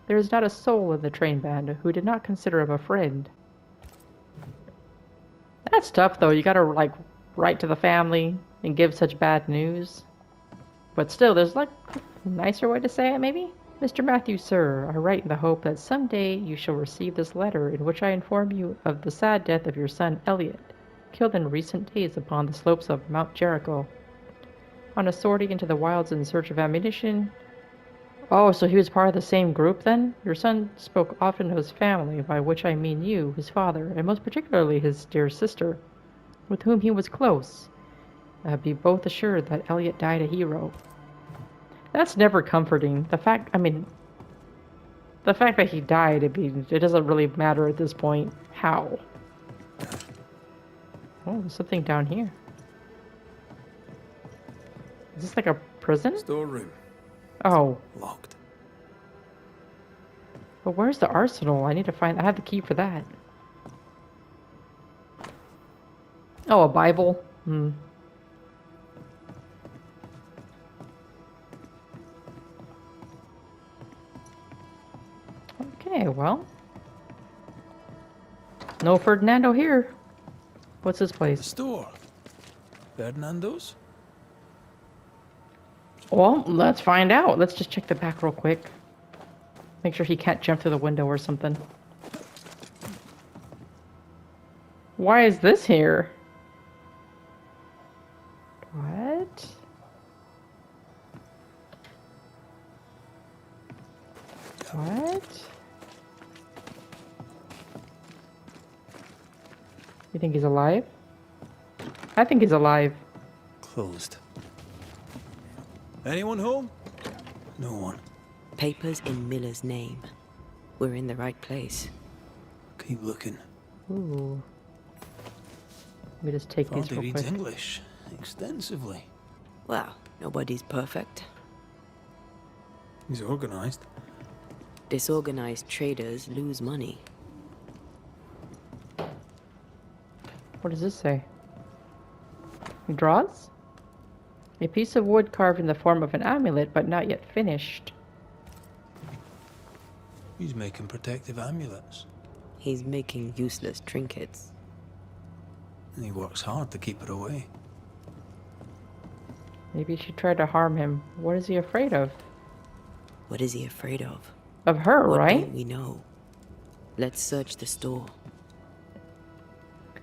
A: There is not a soul in the train band who did not consider him a friend. That's tough, though. You gotta, like, write to the family and give such bad news. But still, there's, like, a nicer way to say it, maybe? Mr. Matthew, sir, I write in the hope that someday you shall receive this letter in which I inform you of the sad death of your son, Elliot, killed in recent days upon the slopes of Mount Jericho. On a sortie into the wilds in search of ammunition... Oh, so he was part of the same group, then? Your son spoke often of his family, by which I mean you, his father, and most particularly his dear sister, with whom he was close. Be both assured that Elliot died a hero. That's never comforting. The fact that he died, it doesn't really matter at this point. How? Oh, there's something down here. Is this like a prison?
C: Storeroom.
A: Oh.
C: Locked.
A: But where's the arsenal? I have the key for that. Oh, a Bible? Okay, well. No Ferdinando here. What's this
C: The
A: place?
C: store. Ferdinando's?
A: Well, let's find out. Let's just check the back real quick. Make sure he can't jump through the window or something. Why is this here? What? What? You think he's alive? I think he's alive.
C: Closed. Anyone home? No one.
B: Papers in Miller's name. We're in the right place.
C: Keep looking.
A: Ooh. Let me just take these
C: Fardy
A: real
C: reads
A: quick.
C: English extensively.
B: Well, nobody's perfect.
C: He's organised.
B: Disorganized traders lose money.
A: What does this say? He draws? A piece of wood carved in the form of an amulet, but not yet finished.
C: He's making protective amulets.
B: He's making useless trinkets.
C: And he works hard to keep it away.
A: Maybe she tried to harm him. What is he afraid of?
B: What is he afraid of?
A: Of her,
B: What
A: right?
B: don't we know? Let's search the store.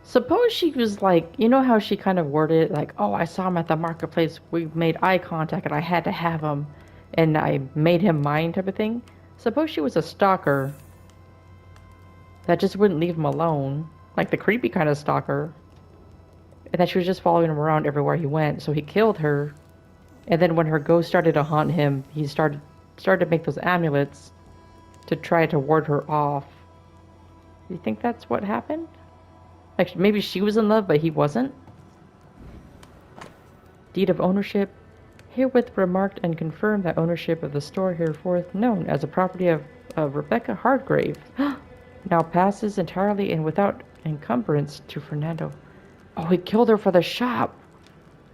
A: Suppose she was like, you know how she kind of worded it, like, oh, I saw him at the marketplace, we made eye contact and I had to have him, and I made him mine type of thing? Suppose she was a stalker that just wouldn't leave him alone, like the creepy kind of stalker, and that she was just following him around everywhere he went, so he killed her, and then when her ghost started to haunt him, he started to make those amulets to try to ward her off. You think that's what happened? Like, maybe she was in love, but he wasn't? Deed of ownership. Herewith remarked and confirmed that ownership of the store hereforth known as the property of Rebecca Hardgrave now passes entirely and without encumbrance to Fernando. Oh, he killed her for the shop!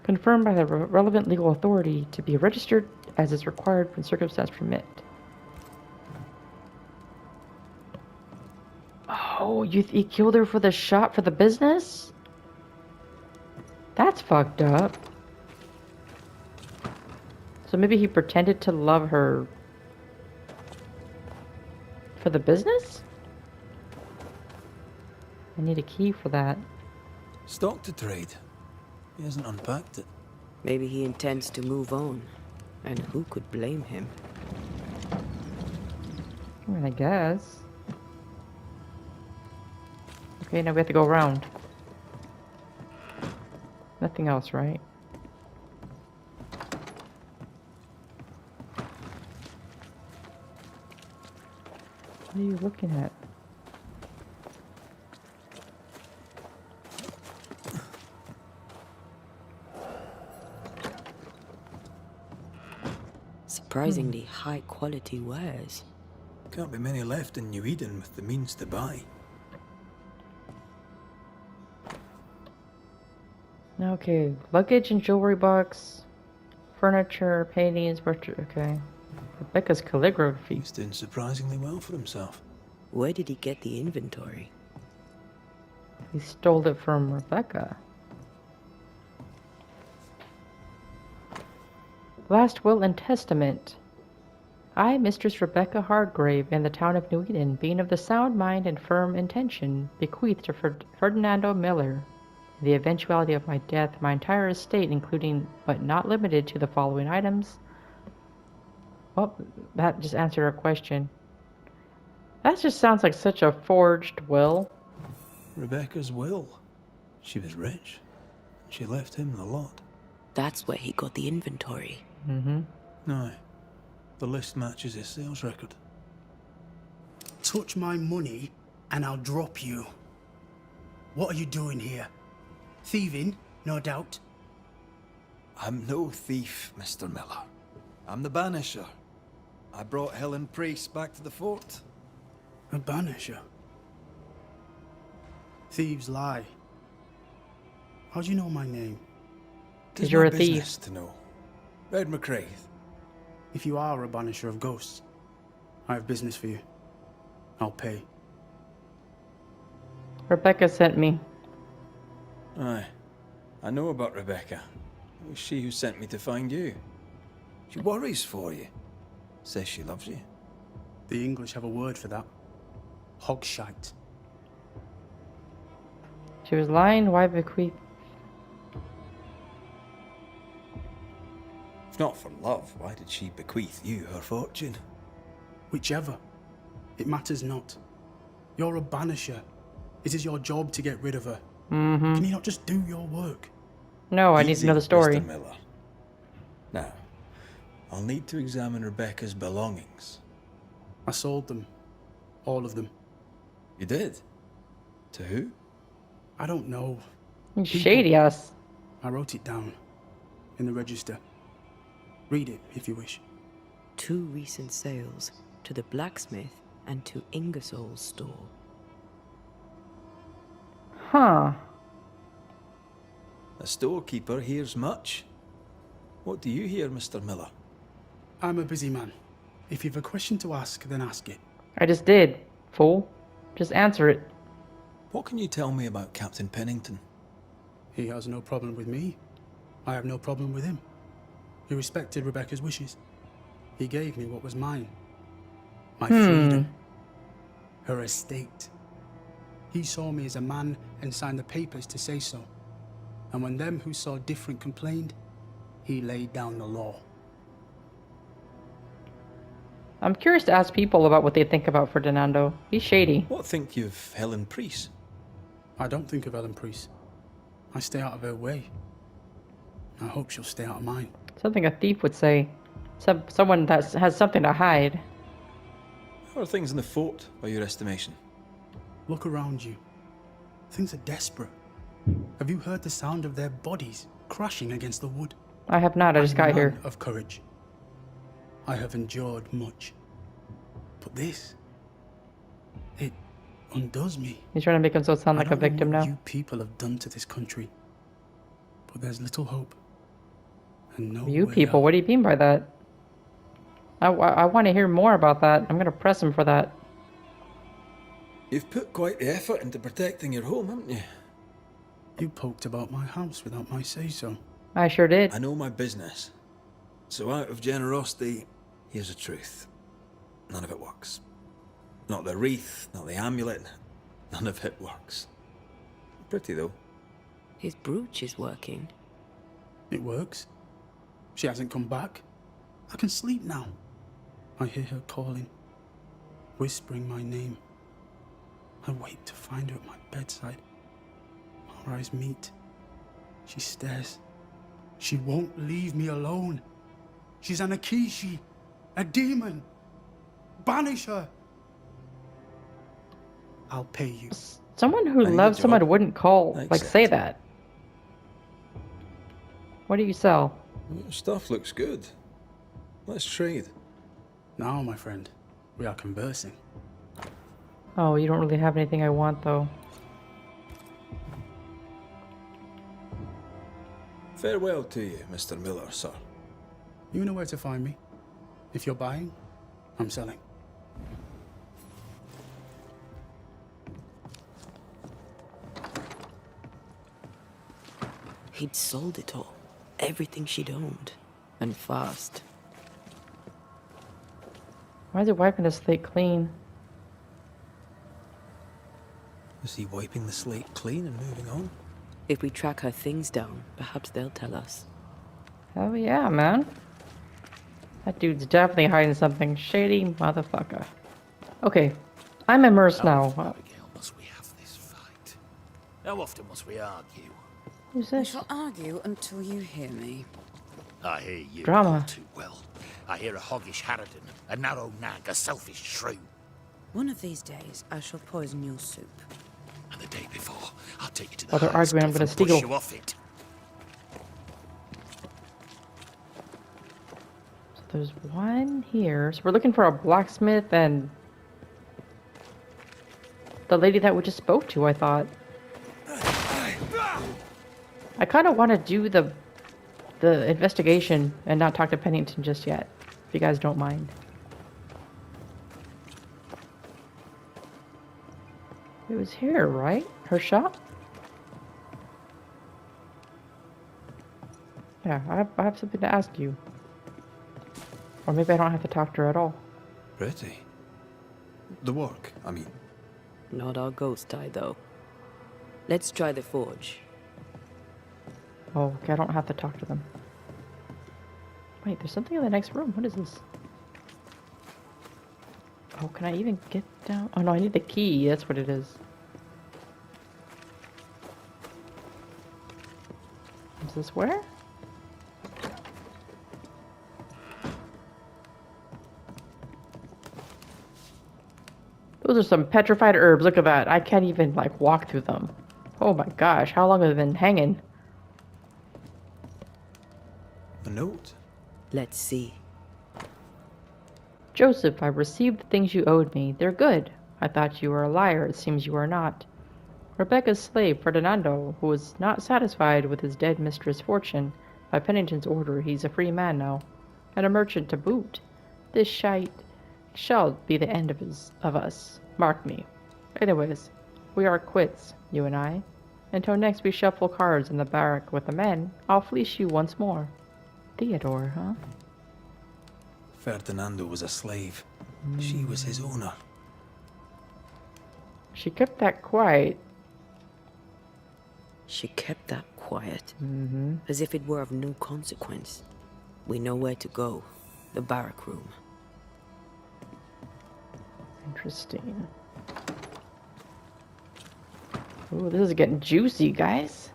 A: Confirmed by the relevant legal authority to be registered as is required when circumstances permit. Oh, he killed her for the shop, for the business? That's fucked up. So maybe he pretended to love her for the business? I need a key for that.
C: Stock to trade. He hasn't unpacked it.
B: Maybe he intends to move on. And who could blame him?
A: I mean, I guess. Okay, now we have to go around. Nothing else, right? What are you looking at?
B: Surprisingly high quality wares.
C: Can't be many left in New Eden with the means to buy.
A: Okay, luggage and jewelry box, furniture, paintings, okay. Rebecca's calligraphy.
C: He's doing surprisingly well for himself.
B: Where did he get the inventory?
A: He stole it from Rebecca. Last will and testament. I, Mistress Rebecca Hardgrave, in the town of New Eden, being of the sound mind and firm intention, bequeath to Ferdinando Miller, in the eventuality of my death, my entire estate, including but not limited to the following items. Well, that just answered our question. That just sounds like such a forged will.
C: Rebecca's will. She was rich. She left him the lot.
B: That's where he got the inventory.
A: Mm-hmm.
C: No. The list matches his sales record.
L: Touch my money and I'll drop you. What are you doing here? Thieving, no doubt.
M: I'm no thief, Mr. Miller. I'm the Banisher. I brought Helen Priest back to the fort.
L: A Banisher? Thieves lie. How do you know my name?
A: 'Cause you're a thief.
C: Business to know. Red McCraith.
L: If you are a Banisher of ghosts, I have business for you. I'll pay.
A: Rebecca sent me.
C: Aye. I know about Rebecca. It was she who sent me to find you. She worries for you. Says she loves you.
L: The English have a word for that. Hogshite.
A: She was lying. Why bequeath?
C: If not for love, why did she bequeath you her fortune?
L: Whichever. It matters not. You're a Banisher. It is your job to get rid of her.
A: Mm-hmm.
L: Can you not just do your work?
A: No, I need to know the story.
C: Mr. Miller. Now, I'll need to examine Rebecca's belongings.
L: I sold them. All of them.
C: You did? To who?
L: I don't know.
A: He's shady ass.
L: I wrote it down. In the register. Read it, if you wish.
B: 2 recent sales. To the blacksmith and to Ingersoll's store.
A: Huh.
C: A storekeeper hears much. What do you hear, Mr. Miller?
L: I'm a busy man. If you've a question to ask, then ask it.
A: I just did, fool. Just answer it.
C: What can you tell me about Captain Pennington?
L: He has no problem with me. I have no problem with him. He respected Rebecca's wishes. He gave me what was mine. My freedom. Her estate. He saw me as a man and signed the papers to say so. And when them who saw different complained, he laid down the law.
A: I'm curious to ask people about what they think about Ferdinando. He's shady.
C: What think you of Helen Priest?
L: I don't think of Ellen Priest. I stay out of her way. I hope she'll stay out of mine.
A: Something a thief would say. Someone that has something to hide.
C: How are things in the fort, by your estimation?
L: Look around you. Things are desperate. Have you heard the sound of their bodies crashing against the wood?
A: I have not. I just got here.
L: Of courage. I have endured much. But this, it undoes me.
A: He's trying to make himself sound like a victim now.
L: You people have done to this country. But there's little hope. And no
A: You
L: way
A: people?
L: out.
A: What do you mean by that? I want to hear more about that. I'm going to press him for that.
C: You've put quite the effort into protecting your home, haven't you?
L: You poked about my house without my say-so.
A: I sure did.
C: I know my business. So out of generosity, here's the truth. None of it works. Not the wreath, not the amulet. None of it works. Pretty, though.
B: His brooch is working.
L: It works. She hasn't come back. I can sleep now. I hear her calling, whispering my name. I wait to find her at my bedside. Our eyes meet. She stares. She won't leave me alone. She's an Akishi, a demon. Banish her. I'll pay you.
A: Someone who
C: I need
A: loves
C: a
A: someone
C: job.
A: wouldn't call,
C: I
A: like,
C: accept.
A: say that. What do you sell?
C: Your stuff looks good. Let's trade.
L: Now, my friend, we are conversing.
A: Oh, you don't really have anything I want, though.
C: Farewell to you, Mr. Miller, sir.
L: You know where to find me. If you're buying, I'm selling.
B: He'd sold it all. Everything she'd owned. And fast.
A: Why is he wiping the slate clean?
C: Is he wiping the slate clean and moving on?
B: If we track her things down, perhaps they'll tell us.
A: Hell yeah, man. That dude's definitely hiding something. Shady motherfucker. Okay, I'm immersed now.
N: Abigail, must we have this fight? How often must we argue?
A: Who's
O: We
A: this?
O: shall argue until you hear me.
N: I hear you
A: Drama.
N: all too well. I hear a hoggish harridan, a narrow nag, a selfish shrew.
O: One of these days, I shall poison your soup.
N: And the day before, I'll take you to the
A: While they're
N: highest
A: arguing, I'm
N: cliff
A: gonna
N: and push
A: steal.
N: you off it.
A: So there's one here. So we're looking for a blacksmith and the lady that we just spoke to, I thought. I kind of want to do the investigation and not talk to Pennington just yet, if you guys don't mind. It was here, right? Her shop? Yeah, I have something to ask you. Or maybe I don't have to talk to her at all.
C: Pretty. The work, I mean.
B: Not our ghost eye, though. Let's try the forge.
A: Oh, okay, I don't have to talk to them. Wait, there's something in the next room. What is this? Oh, can I even get down? Oh no, I need the key. That's what it is. Is this where? Those are some petrified herbs. Look at that. I can't even, like, walk through them. Oh my gosh, how long have they been hanging?
C: A note?
B: Let's see.
A: Joseph, I received the things you owed me. They're good. I thought you were a liar. It seems you are not. Rebecca's slave, Ferdinando, who was not satisfied with his dead mistress' fortune, by Pennington's order, he's a free man now, and a merchant to boot. This shite shall be the end of us. Mark me. Anyways, we are quits, you and I. Until next we shuffle cards in the barrack with the men, I'll fleece you once more. Theodore, huh?
C: Ferdinando was a slave. She was his owner.
A: She kept that quiet.
B: She kept that quiet,
A: Mm-hmm.
B: as if it were of no consequence. We know where to go. The barrack room.
A: Interesting. Ooh, this is getting juicy, guys.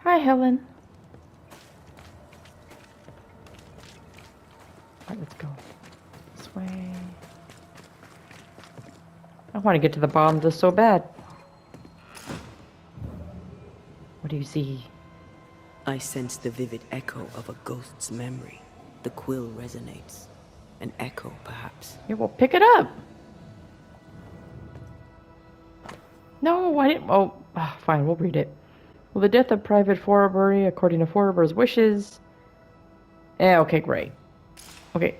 A: Hi, Helen. Alright, let's go. This way. I want to get to the bottom of this so bad. What do you see?
B: I sense the vivid echo of a ghost's memory. The quill resonates. An echo, perhaps.
A: Yeah, well, pick it up. No, I didn't. Oh, fine, we'll read it. Well, the death of Private Forbury, according to Forbury's wishes. Yeah, okay, great. Okay.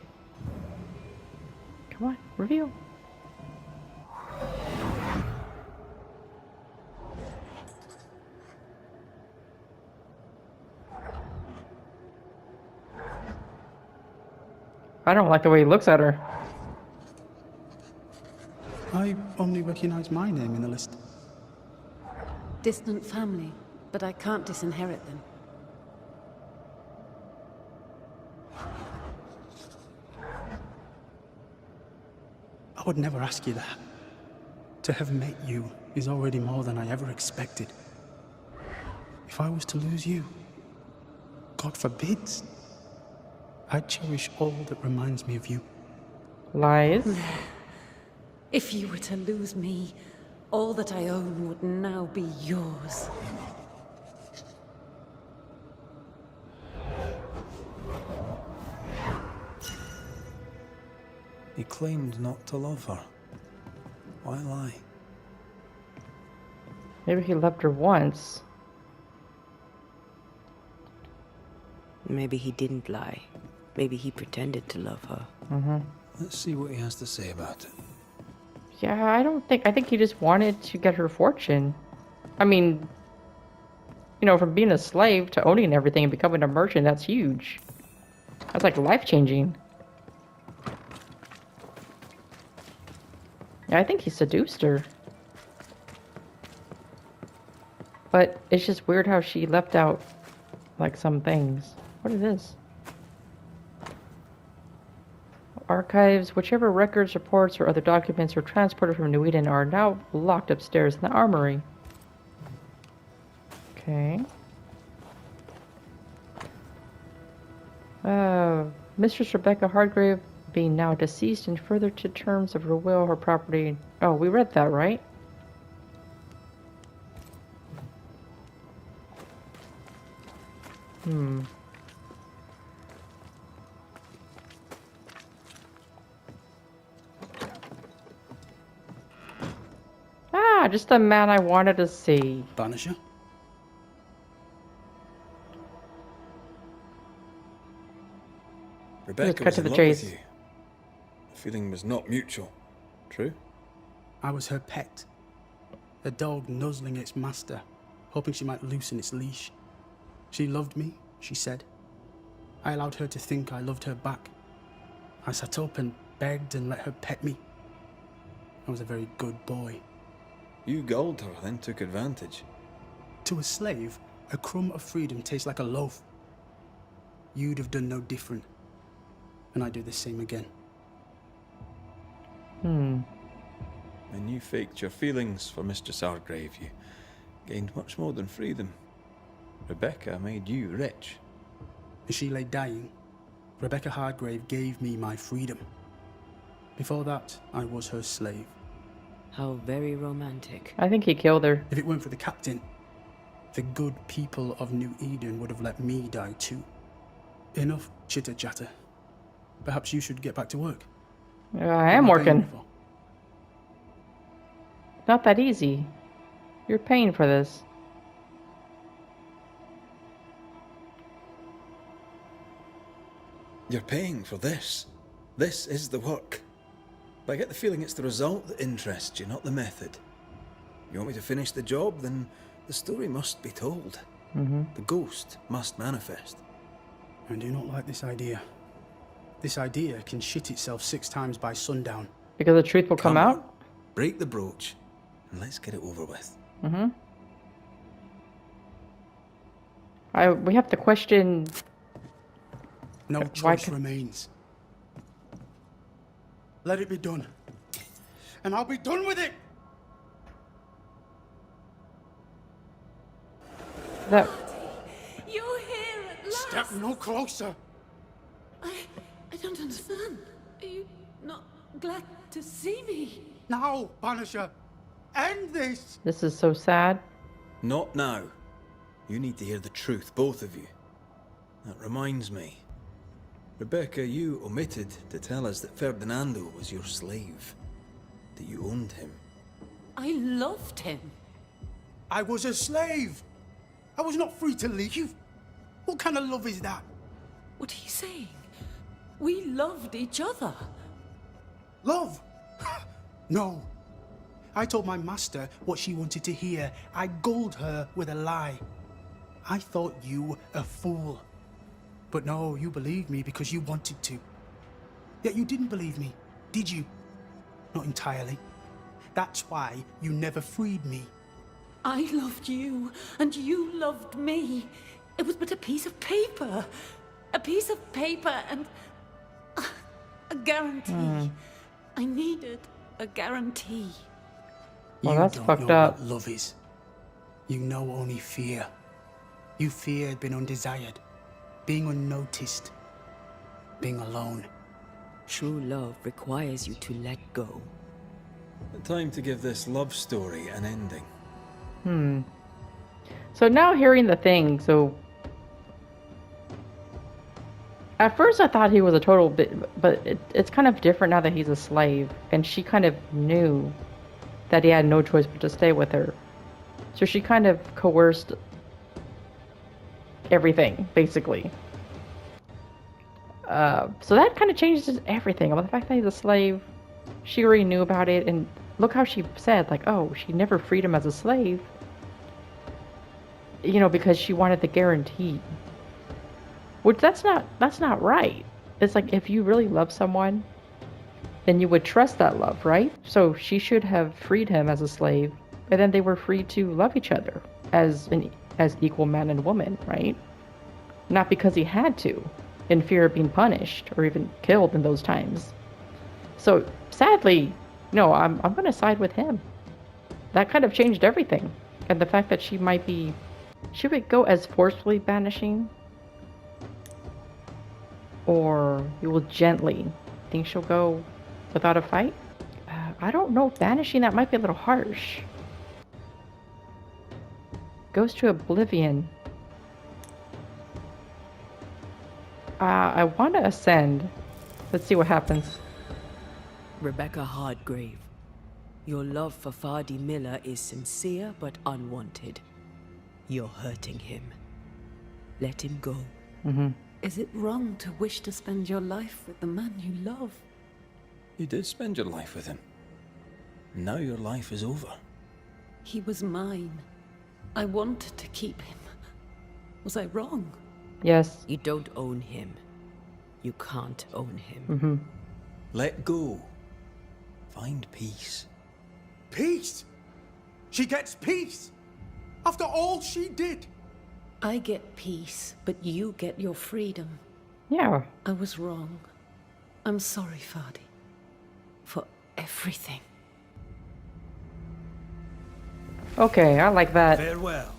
A: Come on, reveal. I don't like the way he looks at her.
L: I only recognize my name in the list.
P: Distant family, but I can't disinherit them.
L: I would never ask you that. To have met you is already more than I ever expected. If I was to lose you, God forbids, I'd cherish all that reminds me of you.
A: Lies.
P: If you were to lose me, all that I own would now be yours.
C: He claimed not to love her. Why lie?
A: Maybe he loved her once.
B: Maybe he didn't lie. Maybe he pretended to love her.
A: Mm-hmm.
C: Let's see what he has to say about it.
A: Yeah, I think he just wanted to get her fortune. I mean, you know, from being a slave to owning everything and becoming a merchant, that's huge. That's like life-changing. Yeah, I think he seduced her. But it's just weird how she left out, like, some things. What is this? Archives, whichever records, reports, or other documents were transported from New Eden are now locked upstairs in the armory. Okay. Mistress Rebecca Hargrave being now deceased and further to terms of her will, her property. Oh, we read that, right? Ah, just the man I wanted to see.
L: Banisher?
C: Rebecca
A: cut
C: was
A: to
C: in
A: the
C: love
A: chase.
C: with you. The feeling was not mutual. True?
L: I was her pet. A dog nuzzling its master, hoping she might loosen its leash. She loved me, she said. I allowed her to think I loved her back. I sat up and begged and let her pet me. I was a very good boy.
C: You gulled her, then took advantage.
L: To a slave, a crumb of freedom tastes like a loaf. You'd have done no different. And I'd do the same again.
C: When you faked your feelings for Mistress Hargrave, you gained much more than freedom. Rebecca made you rich.
L: As she lay dying, Rebecca Hardgrave gave me my freedom. Before that, I was her slave.
B: How very romantic.
A: I think he killed her.
L: If it weren't for the captain, the good people of New Eden would have let me die too. Enough chitter-chatter. Perhaps you should get back to work.
A: I am working. Not that easy. You're paying for this.
C: You're paying for this. This is the work. But I get the feeling it's the result that interests you, not the method. You want me to finish the job, then the story must be told. The ghost must manifest.
L: I do not like this idea. This idea can shit itself 6 times by sundown.
A: Because the truth will come out?
C: On. Break the brooch, and let's get it over with.
A: We have to question...
L: No choice remains. Let it be done. And I'll be done with it!
A: That...
P: You're here at last!
L: Step no closer!
P: I don't understand. Are you not glad to see me?
L: Now, Banisher! End this!
A: This is so sad.
C: Not now. You need to hear the truth, both of you. That reminds me. Rebecca, you omitted to tell us that Ferdinando was your slave. That you owned him.
P: I loved him.
L: I was a slave! I was not free to leave. What kind of love is that?
P: What are you saying? We loved each other.
L: Love? No. I told my master what she wanted to hear. I gulled her with a lie. I thought you a fool. But no, you believed me because you wanted to. Yet you didn't believe me, did you? Not entirely. That's why you never freed me.
P: I loved you, and you loved me. It was but a piece of paper. A piece of paper and... a guarantee. I needed a guarantee.
A: Well,
L: you
A: that's
L: don't
A: fucked
L: know
A: up.
L: what love is. You know only fear. You feared being undesired, being unnoticed, being alone.
B: True love requires you to let go.
C: Time to give this love story an ending.
A: So now hearing the thing, so... At first I thought he was a total bit, but it's kind of different now that he's a slave. And she kind of knew that he had no choice but to stay with her. So she kind of coerced everything, basically. So that kind of changes everything. About the fact that he's a slave, she already knew about it, and look how she said, like, oh, she never freed him as a slave. You know, because she wanted the guarantee. Which that's not right. It's like, if you really love someone, then you would trust that love, right? So she should have freed him as a slave, and then they were free to love each other as equal man and woman, right? Not because he had to, in fear of being punished or even killed in those times. So sadly, no, I'm gonna side with him. That kind of changed everything. And the fact that she might be... Should we go as forcefully banishing? Or you will gently? Think she'll go without a fight? I don't know. Banishing, that might be a little harsh. Goes to oblivion. I want to ascend. Let's see what happens.
B: Rebecca Hardgrave, your love for Fardy Miller is sincere but unwanted. You're hurting him. Let him go.
P: Is it wrong to wish to spend your life with the man you love?
C: You did spend your life with him. Now your life is over.
P: He was mine. I wanted to keep him. Was I wrong?
A: Yes.
B: You don't own him. You can't own him.
C: Let go. Find peace.
L: Peace? She gets peace? After all she did?
P: I get peace, but you get your freedom.
A: Yeah.
P: I was wrong. I'm sorry, Fardy. For everything.
A: Okay, I like that.
C: Farewell.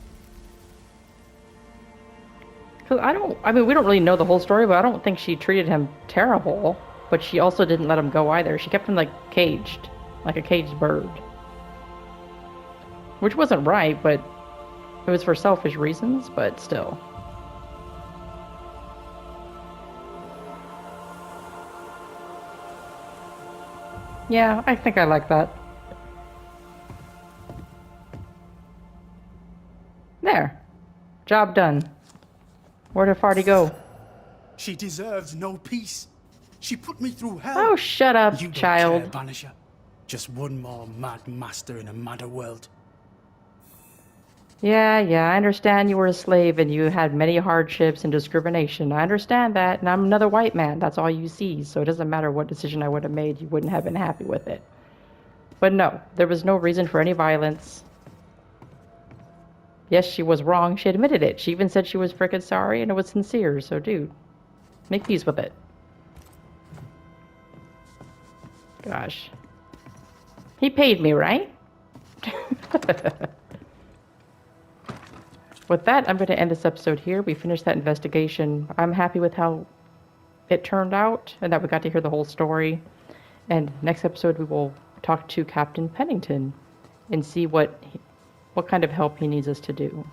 A: Because I mean, we don't really know the whole story, but I don't think she treated him terrible. But she also didn't let him go either. She kept him, like, caged. Like a caged bird. Which wasn't right, but it was for selfish reasons, but still. Yeah, I think I like that. There. Job done. Where did Fardy go?
L: She deserves no peace. She put me through hell.
A: Oh, shut up,
L: You don't
A: child.
L: care, Banisher. Just one more mad master in a madder world.
A: Yeah, I understand you were a slave and you had many hardships and discrimination. I understand that, and I'm another white man. That's all you see, so it doesn't matter what decision I would have made, you wouldn't have been happy with it. But no, there was no reason for any violence. Yes, she was wrong. She admitted it. She even said she was frickin' sorry and it was sincere, so dude, make peace with it. Gosh. He paid me, right? With that, I'm going to end this episode here. We finished that investigation. I'm happy with how it turned out and that we got to hear the whole story. And next episode, we will talk to Captain Pennington and see what kind of help he needs us to do.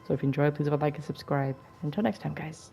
A: So if you enjoyed, please leave a like and subscribe. Until next time, guys.